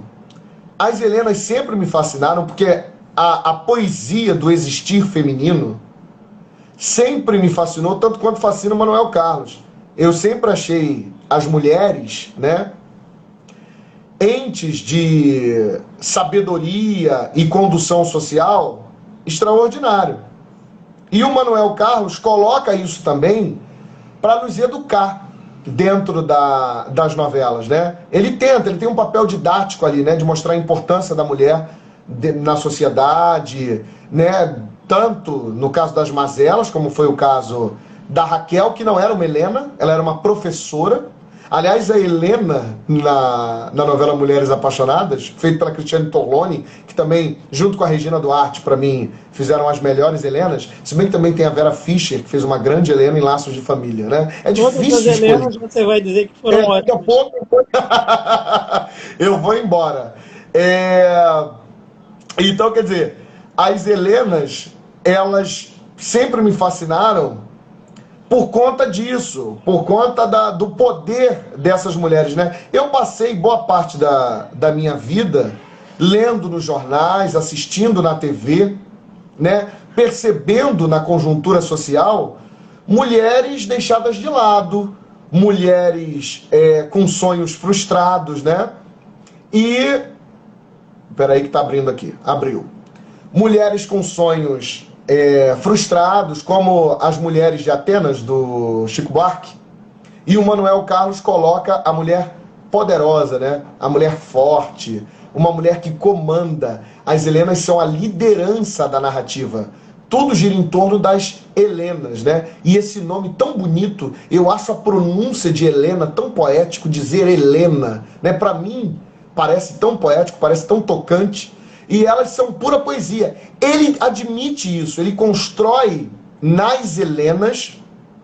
As Helenas sempre me fascinaram porque a poesia do existir feminino sempre me fascinou, tanto quanto fascina o Manuel Carlos. Eu sempre achei as mulheres, né, entes de sabedoria e condução social extraordinário. E o Manuel Carlos coloca isso também para nos educar dentro das novelas, né? Ele tem um papel didático ali, né, de mostrar a importância da mulher na sociedade, né, tanto no caso das mazelas, como foi o caso da Raquel, que não era uma Helena, ela era uma professora, Aliás, a Helena, na novela Mulheres Apaixonadas, feita pela Cristiane Torloni, que também, junto com a Regina Duarte, para mim, fizeram as melhores Helenas, se bem que também tem a Vera Fischer, que fez uma grande Helena em Laços de Família, né? É difícil todas as Helenas você vai dizer que foram ótimas. Daqui a pouco eu vou embora. Então, quer dizer, as Helenas, elas sempre me fascinaram por conta disso, por conta do poder dessas mulheres, né? Eu passei boa parte da minha vida lendo nos jornais, assistindo na TV, né? Percebendo na conjuntura social mulheres deixadas de lado, mulheres com sonhos frustrados, né? E... Peraí que tá abrindo aqui. Abriu. Mulheres com sonhos frustrados, como as mulheres de Atenas, do Chico Buarque. E o Manuel Carlos coloca a mulher poderosa, né? A mulher forte, uma mulher que comanda. As Helenas são a liderança da narrativa. Tudo gira em torno das Helenas, né? E esse nome tão bonito, eu acho a pronúncia de Helena tão poético, dizer Helena, né? Para mim, parece tão poético, parece tão tocante. E elas são pura poesia. Ele admite isso, ele constrói nas Helenas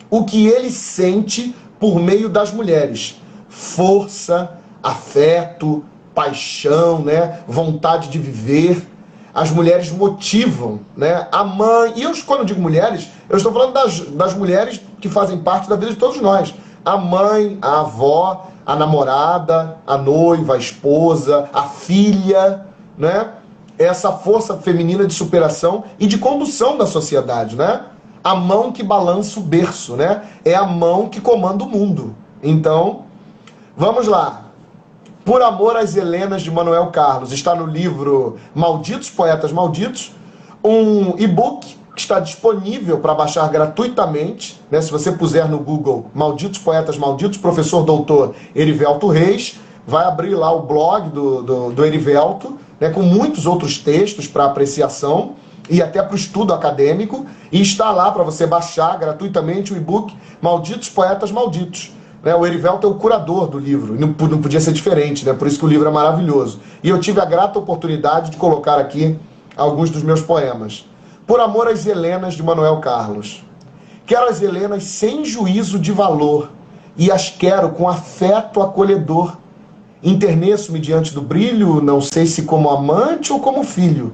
o que ele sente por meio das mulheres. Força, afeto, paixão, né? Vontade de viver. As mulheres motivam, né? A mãe... E quando eu digo mulheres, eu estou falando das mulheres que fazem parte da vida de todos nós. A mãe, a avó, a namorada, a noiva, a esposa, a filha, né? Essa força feminina de superação e de condução da sociedade, né? A mão que balança o berço, né? É a mão que comanda o mundo. Então, vamos lá. Por Amor às Helenas, de Manuel Carlos, está no livro Malditos Poetas Malditos, um e-book que está disponível para baixar gratuitamente, né? Se você puser no Google Malditos Poetas Malditos, professor doutor Erivelto Reis, vai abrir lá o blog do Erivelto, né, com muitos outros textos para apreciação e até para o estudo acadêmico, e está lá para você baixar gratuitamente o e-book Malditos Poetas Malditos. Né, o Erivelto é o curador do livro, não podia ser diferente, né, por isso que o livro é maravilhoso. E eu tive a grata oportunidade de colocar aqui alguns dos meus poemas. Por Amor às Helenas, de Manuel Carlos. Quero as Helenas sem juízo de valor, e as quero com afeto acolhedor. Interneço-me diante do brilho, não sei se como amante ou como filho.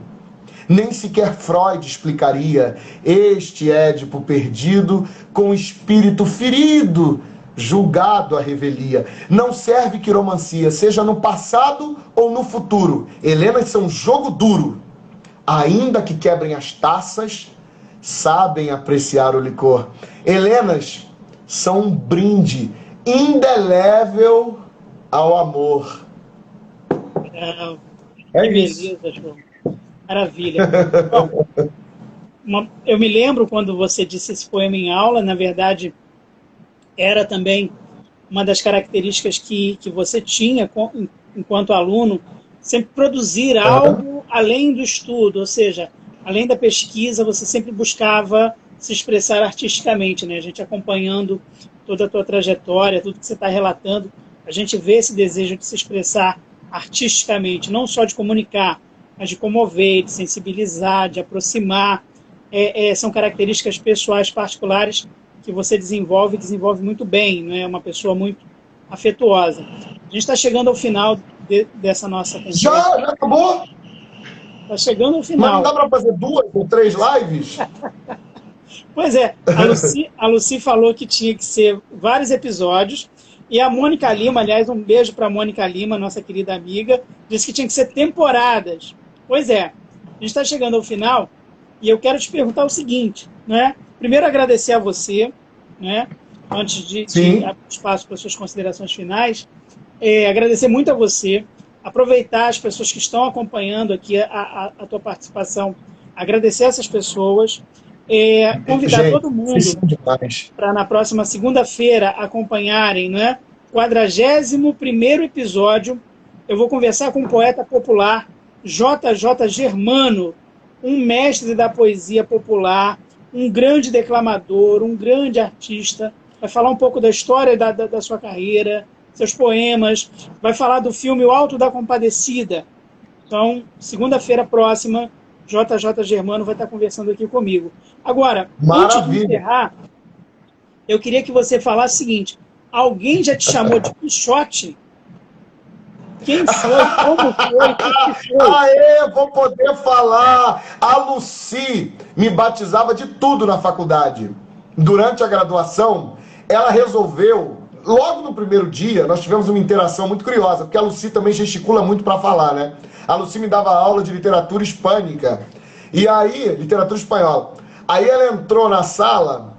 Nem sequer Freud explicaria este Édipo perdido, com espírito ferido, julgado à revelia. Não serve quiromancia, seja no passado ou no futuro. Helenas são jogo duro. Ainda que quebrem as taças, sabem apreciar o licor. Helenas são um brinde indelével ao amor. Que beleza, João. Maravilha. Bom, eu me lembro quando você disse esse poema em aula, na verdade, era também uma das características que você tinha enquanto aluno, sempre produzir algo além do estudo, ou seja, além da pesquisa, você sempre buscava se expressar artisticamente, né? A gente acompanhando toda a tua trajetória, tudo que você está relatando, a gente vê esse desejo de se expressar artisticamente, não só de comunicar, mas de comover, de sensibilizar, de aproximar. São características pessoais particulares que você desenvolve muito bem, né? É uma pessoa muito afetuosa. A gente está chegando ao final dessa nossa conversa. Já acabou? Está chegando ao final. Mas não dá para fazer 2 ou 3 lives? Pois é, a Lucy falou que tinha que ser vários episódios, e a Mônica Lima, aliás, um beijo para a Mônica Lima, nossa querida amiga, disse que tinha que ser temporadas. Pois é, a gente está chegando ao final, e eu quero te perguntar o seguinte, né? Primeiro agradecer a você, né? Antes de abrir espaço para suas considerações finais, agradecer muito a você, aproveitar as pessoas que estão acompanhando aqui a tua participação, agradecer essas pessoas, convidar todo mundo para na próxima segunda-feira acompanharem, né, 41º episódio. Eu vou conversar com um poeta popular, J.J. Germano, um mestre da poesia popular, um grande declamador, um grande artista. Vai falar um pouco da história da sua carreira, seus poemas, vai falar do filme O Alto da Compadecida. Então, segunda-feira próxima, JJ Germano vai estar conversando aqui comigo. Agora, antes de encerrar, eu queria que você falasse o seguinte: alguém já te chamou de Quixote? Quem foi? Como foi? O que foi? Aê, vou poder falar! A Lucy me batizava de tudo na faculdade. Durante a graduação, ela resolveu, logo no primeiro dia, nós tivemos uma interação muito curiosa, porque a Lucy também gesticula muito para falar, né? A Lucy me dava aula de literatura hispânica. E aí, literatura espanhola. Aí ela entrou na sala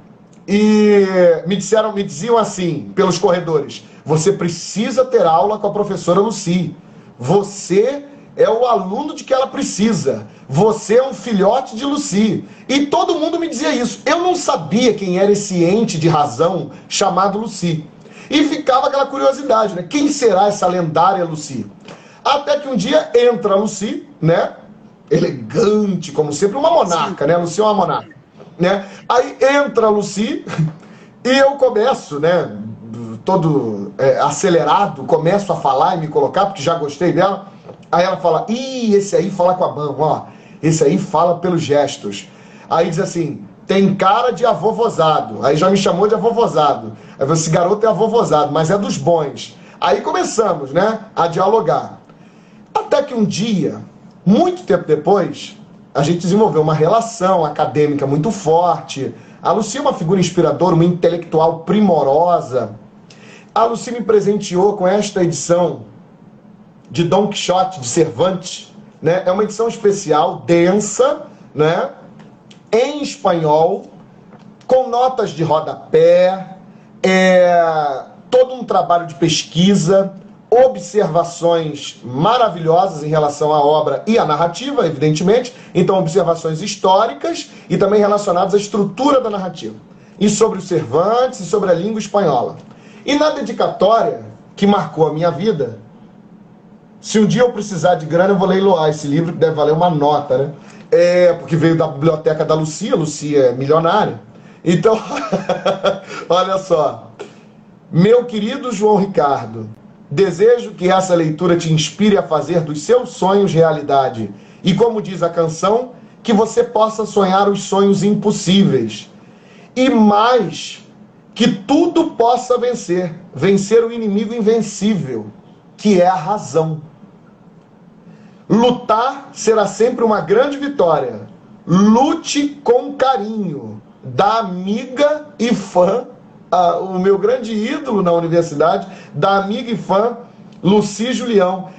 e me diziam assim, pelos corredores: você precisa ter aula com a professora Lucy. Você é o aluno de que ela precisa. Você é um filhote de Lucy. E todo mundo me dizia isso. Eu não sabia quem era esse ente de razão chamado Lucy. E ficava aquela curiosidade, né? Quem será essa lendária Lucy? Até que um dia entra a Lucy, né? Elegante, como sempre, uma monarca, né? A Lucy é uma monarca, né? Aí entra a Lucy e eu começo, né? Todo acelerado, começo a falar e me colocar, porque já gostei dela. Aí ela fala: ih, esse aí fala com a mão, ó. Esse aí fala pelos gestos. Aí diz assim: tem cara de avovozado. Aí já me chamou de avovozado. Aí eu falei: esse garoto é avovozado, mas é dos bons. Aí começamos, né, a dialogar. Até que um dia, muito tempo depois, a gente desenvolveu uma relação acadêmica muito forte. A Lucy é uma figura inspiradora, uma intelectual primorosa. A Lucy me presenteou com esta edição de Dom Quixote, de Cervantes, né? É uma edição especial, densa, né? Em espanhol, com notas de rodapé, todo um trabalho de pesquisa, observações maravilhosas em relação à obra e à narrativa, evidentemente. Então, observações históricas e também relacionadas à estrutura da narrativa. E sobre o Cervantes e sobre a língua espanhola. E na dedicatória, que marcou a minha vida, se um dia eu precisar de grana, eu vou leiloar esse livro, que deve valer uma nota, né? Porque veio da biblioteca da Lucy, a Lucy é milionária. Então, olha só. Meu querido João Ricardo, desejo que essa leitura te inspire a fazer dos seus sonhos realidade. E como diz a canção, que você possa sonhar os sonhos impossíveis. E mais, que tudo possa vencer o inimigo invencível, que é a razão. Lutar será sempre uma grande vitória. Lute com carinho. Da amiga e fã, o meu grande ídolo na universidade, da amiga e fã, Lucy Julião.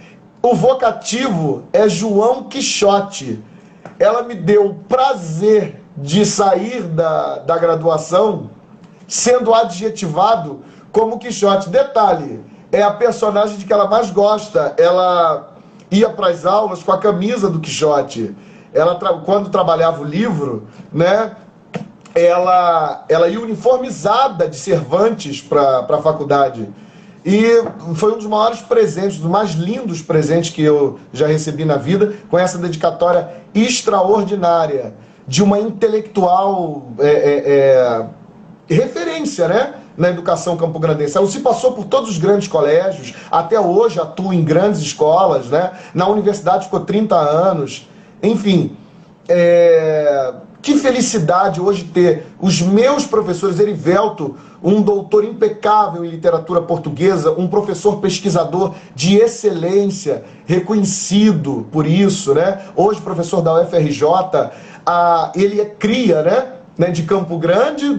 O vocativo é João Quixote. Ela me deu o prazer de sair da graduação sendo adjetivado como Quixote. Detalhe, é a personagem de que ela mais gosta. Ela ia para as aulas com a camisa do Quixote. Ela, quando trabalhava o livro, né, ela ia uniformizada de Cervantes para a faculdade. E foi um dos maiores presentes, dos mais lindos presentes que eu já recebi na vida, com essa dedicatória extraordinária de uma intelectual referência, né, na educação campograndense. Ela se passou por todos os grandes colégios, até hoje atua em grandes escolas, né? Na universidade ficou 30 anos. Enfim, que felicidade hoje ter os meus professores, Erivelto, um doutor impecável em literatura portuguesa, um professor pesquisador de excelência, reconhecido por isso, né? Hoje professor da UFRJ, ele é cria, né, de Campo Grande,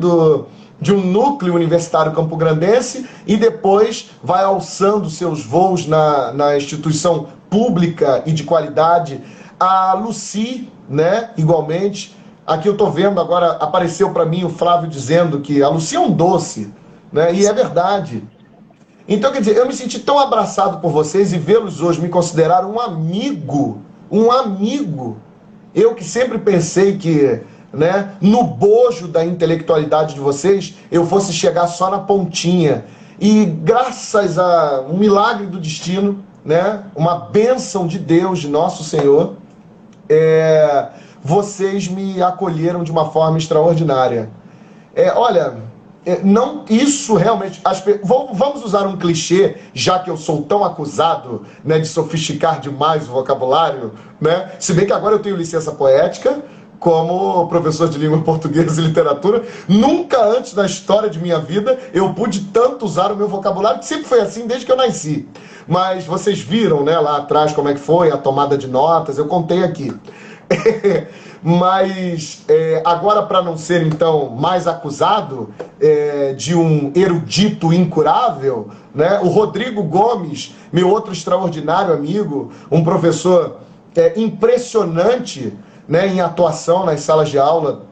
de um núcleo universitário campograndense, e depois vai alçando seus voos na instituição pública e de qualidade. A Lucy, né, igualmente. Aqui eu estou vendo agora, apareceu para mim o Flávio dizendo que a Lucy é um doce, né, e é verdade. Então, quer dizer, eu me senti tão abraçado por vocês, e vê-los hoje me consideraram um amigo. Eu que sempre pensei que, né, no bojo da intelectualidade de vocês, eu fosse chegar só na pontinha. E graças a um milagre do destino, né, uma bênção de Deus, de nosso Senhor, vocês me acolheram de uma forma extraordinária. Olha, não, isso realmente... Vamos usar um clichê, já que eu sou tão acusado, né, de sofisticar demais o vocabulário, né? Se bem que agora eu tenho licença poética, como professor de língua portuguesa e literatura. Nunca antes na história de minha vida eu pude tanto usar o meu vocabulário, que sempre foi assim desde que eu nasci. Mas vocês viram, né, lá atrás como é que foi a tomada de notas, eu contei aqui. Mas agora, para não ser então mais acusado de um erudito incurável, né, o Rodrigo Gomes, meu outro extraordinário amigo, um professor impressionante, né, em atuação nas salas de aula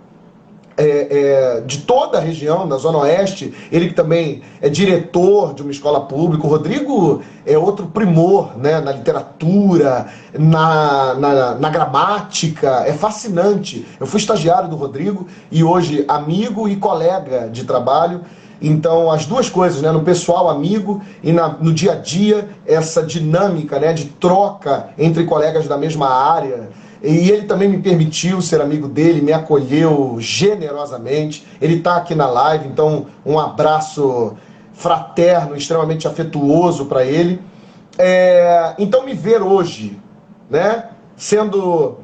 de toda a região, da Zona Oeste, ele que também é diretor de uma escola pública. O Rodrigo é outro primor, né, na literatura, na gramática, é fascinante. Eu fui estagiário do Rodrigo e hoje amigo e colega de trabalho. Então, as duas coisas, né, no pessoal amigo e no dia a dia, essa dinâmica, né, de troca entre colegas da mesma área. E ele também me permitiu ser amigo dele, me acolheu generosamente. Ele está aqui na live, então um abraço fraterno, extremamente afetuoso para ele. Então me ver hoje, né, sendo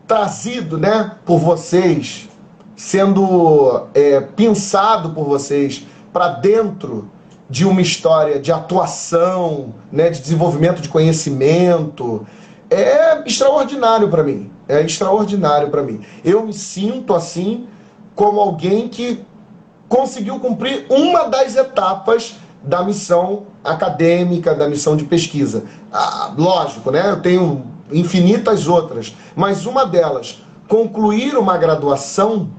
trazido, né, por vocês, sendo pensado por vocês para dentro de uma história de atuação, né, de desenvolvimento de conhecimento, é extraordinário para mim. É extraordinário para mim. Eu me sinto assim como alguém que conseguiu cumprir uma das etapas da missão acadêmica, da missão de pesquisa. Lógico, né? Eu tenho infinitas outras, mas uma delas, concluir uma graduação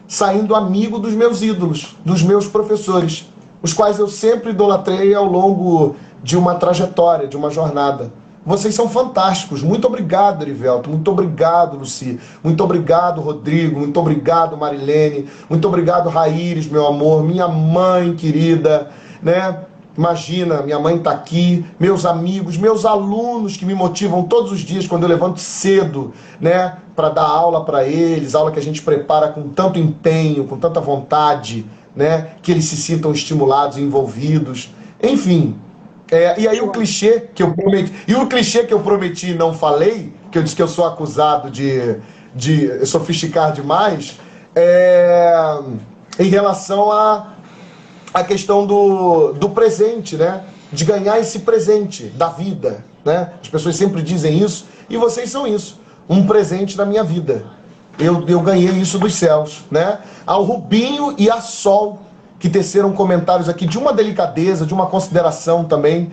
saindo amigo dos meus ídolos, dos meus professores, os quais eu sempre idolatrei ao longo de uma trajetória, de uma jornada. Vocês são fantásticos. Muito obrigado, Erivelto. Muito obrigado, Luci. Muito obrigado, Rodrigo. Muito obrigado, Marilene. Muito obrigado, Raíris, meu amor. Minha mãe querida, né? Imagina, minha mãe está aqui. Meus amigos, meus alunos que me motivam todos os dias quando eu levanto cedo, né? Para dar aula para eles. Aula que a gente prepara com tanto empenho, com tanta vontade, né? Que eles se sintam estimulados e envolvidos. Enfim... e aí o clichê que eu prometi e não falei, que eu disse que eu sou acusado de sofisticar demais, em relação à questão do presente, né? De ganhar esse presente da vida, né? As pessoas sempre dizem isso, e vocês são isso, um presente da minha vida. Eu ganhei isso dos céus, né? Ao Rubinho e a Sol, que teceram comentários aqui de uma delicadeza, de uma consideração também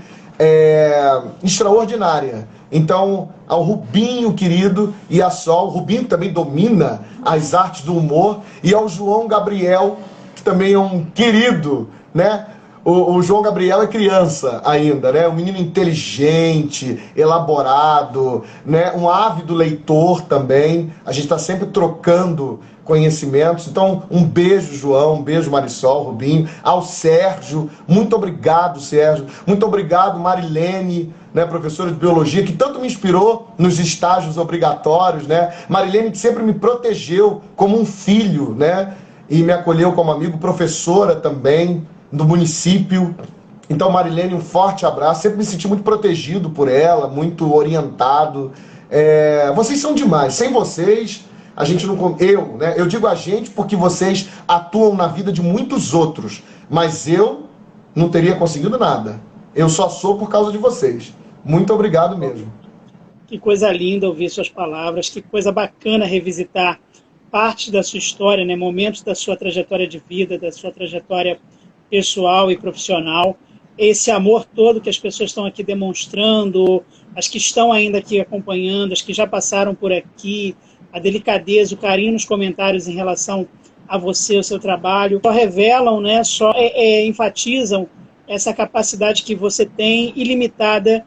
extraordinária. Então, ao Rubinho, querido, e a Sol, o Rubinho também domina as artes do humor, e ao João Gabriel, que também é um querido, né? O João Gabriel é criança ainda, né? Um menino inteligente, elaborado, né? Um ávido leitor também. A gente está sempre trocando conhecimentos. Então, um beijo, João, um beijo, Marisol, Rubinho. Ao Sérgio, muito obrigado, Sérgio. Muito obrigado, Marilene, né, professora de biologia, que tanto me inspirou nos estágios obrigatórios, né? Marilene, que sempre me protegeu como um filho, né? E me acolheu como amigo, professora também do município. Então, Marilene, um forte abraço. Sempre me senti muito protegido por ela, muito orientado. Vocês são demais. Sem vocês, a gente não... Eu digo a gente porque vocês atuam na vida de muitos outros, mas eu não teria conseguido nada. Eu só sou por causa de vocês. Muito obrigado mesmo. Que coisa linda ouvir suas palavras, que coisa bacana revisitar parte da sua história, né? Momentos da sua trajetória de vida, da sua trajetória pessoal e profissional, esse amor todo que as pessoas estão aqui demonstrando, as que estão ainda aqui acompanhando, as que já passaram por aqui, a delicadeza, o carinho nos comentários em relação a você, o seu trabalho, só revelam, né, só enfatizam essa capacidade que você tem ilimitada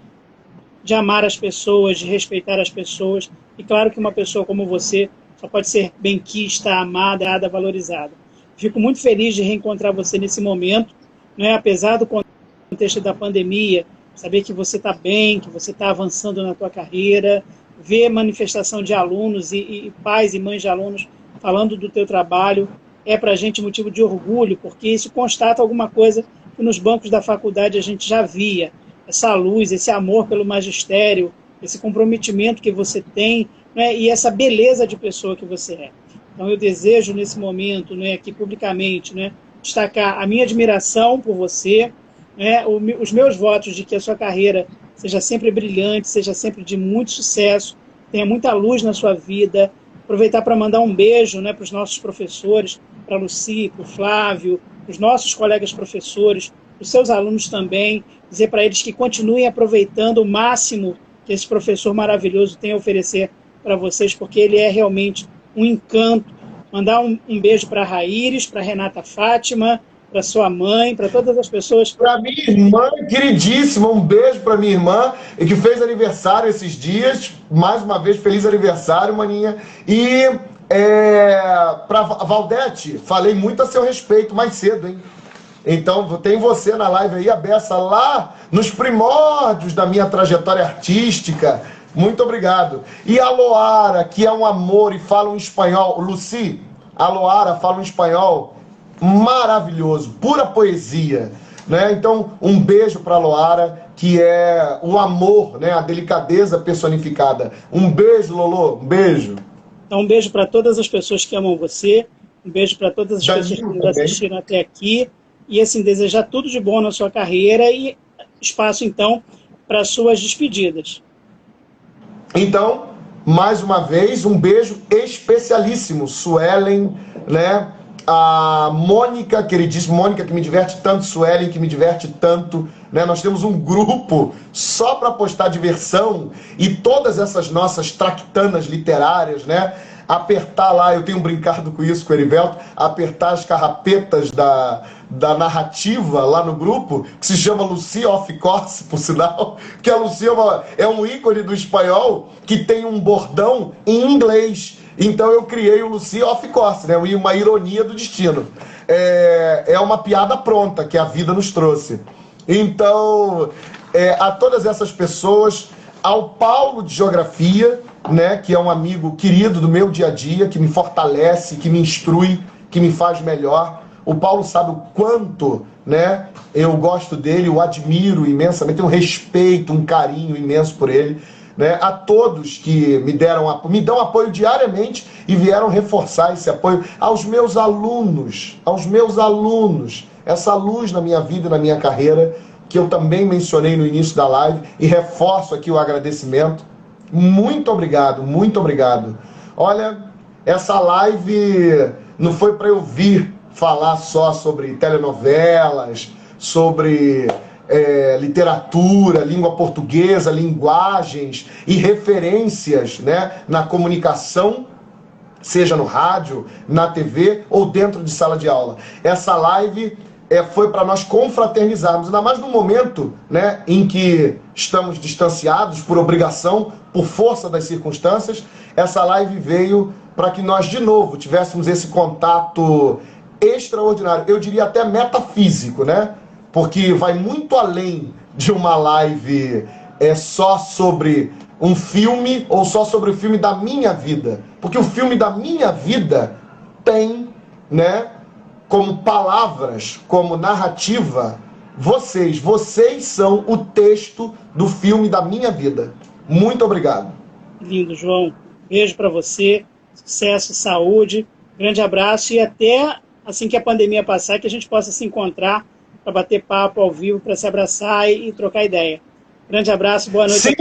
de amar as pessoas, de respeitar as pessoas, e claro que uma pessoa como você só pode ser benquista, amada, valorizada. Fico muito feliz de reencontrar você nesse momento, né? Apesar do contexto da pandemia, saber que você está bem, que você está avançando na tua carreira, ver manifestação de alunos e pais e mães de alunos falando do teu trabalho, é para a gente motivo de orgulho, porque isso constata alguma coisa que nos bancos da faculdade a gente já via. Essa luz, esse amor pelo magistério, esse comprometimento que você tem, né, e essa beleza de pessoa que você é. Então eu desejo nesse momento, né, aqui publicamente, né, destacar a minha admiração por você, né, os meus votos de que a sua carreira seja sempre brilhante, seja sempre de muito sucesso, tenha muita luz na sua vida. Aproveitar para mandar um beijo, né, para os nossos professores, para a Lucy, para o Flávio, para os nossos colegas professores, para os seus alunos também, dizer para eles que continuem aproveitando o máximo que esse professor maravilhoso tem a oferecer para vocês, porque ele é realmente um encanto. Mandar um beijo para a Raíris, para a Renata Fátima, para sua mãe, para todas as pessoas. Para minha irmã, queridíssima, um beijo para minha irmã, e que fez aniversário esses dias. Mais uma vez, feliz aniversário, maninha. E para Valdete, falei muito a seu respeito mais cedo, hein? Então, tem você na live aí, a Bessa, lá nos primórdios da minha trajetória artística. Muito obrigado. E a Loara, que é um amor e fala um espanhol. Lucy, a Loara fala um espanhol maravilhoso, pura poesia, né? Então, um beijo para a Loara, que é o amor, né? A delicadeza personificada. Um beijo, Lolo, um beijo. Então, um beijo para todas as pessoas que amam você, um beijo para todas as pessoas que nos assistiram até aqui, e assim, desejar tudo de bom na sua carreira e espaço, então, para as suas despedidas. Então, mais uma vez, um beijo especialíssimo, Suelen, né? A Mônica, queridíssima Mônica, que me diverte tanto, Suelen, que me diverte tanto, né? Nós temos um grupo só para postar diversão e todas essas nossas tractanas literárias, né? Apertar lá, eu tenho brincado com isso com o Erivelto, apertar as carrapetas da narrativa lá no grupo, que se chama Lucy of Course, por sinal, que a Lucy é um ícone do espanhol que tem um bordão em inglês. Então eu criei o Lucy of Course, né? Uma ironia do destino. É uma piada pronta que a vida nos trouxe. Então, a todas essas pessoas, ao Paulo de Geografia, né, que é um amigo querido do meu dia a dia, que me fortalece, que me instrui, que me faz melhor. O Paulo sabe o quanto, né, eu gosto dele, o admiro imensamente, tenho um respeito, um carinho imenso por ele. Né, a todos que me dão apoio diariamente e vieram reforçar esse apoio, aos meus alunos, essa luz na minha vida e na minha carreira, que eu também mencionei no início da live, e reforço aqui o agradecimento. Muito obrigado, muito obrigado. Olha, essa live não foi para eu vir falar só sobre telenovelas, sobre literatura, língua portuguesa, linguagens e referências, né, na comunicação, seja no rádio, na TV ou dentro de sala de aula. Essa live foi para nós confraternizarmos, ainda mais no momento, né, em que estamos distanciados por obrigação, por força das circunstâncias. Essa live veio para que nós de novo tivéssemos esse contato extraordinário, eu diria até metafísico, né? Porque vai muito além de uma live só sobre um filme ou só sobre o filme da minha vida. Porque o filme da minha vida tem, né, como palavras, como narrativa, vocês são o texto do filme da minha vida. Muito obrigado. Lindo, João. Beijo para você, sucesso, saúde, grande abraço e até assim que a pandemia passar, que a gente possa se encontrar para bater papo ao vivo, para se abraçar e trocar ideia. Grande abraço, boa noite. Sim,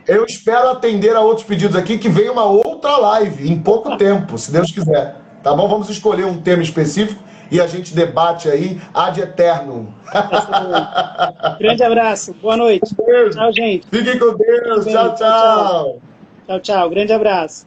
eu espero atender a outros pedidos aqui, que venha uma outra live em pouco tempo, se Deus quiser. Tá bom? Vamos escolher um tema específico e a gente debate aí ad eternum. Grande abraço, boa noite. Um beijo. Tchau, gente. Fiquem com Deus. Tchau, tchau. Tchau, tchau. Grande abraço.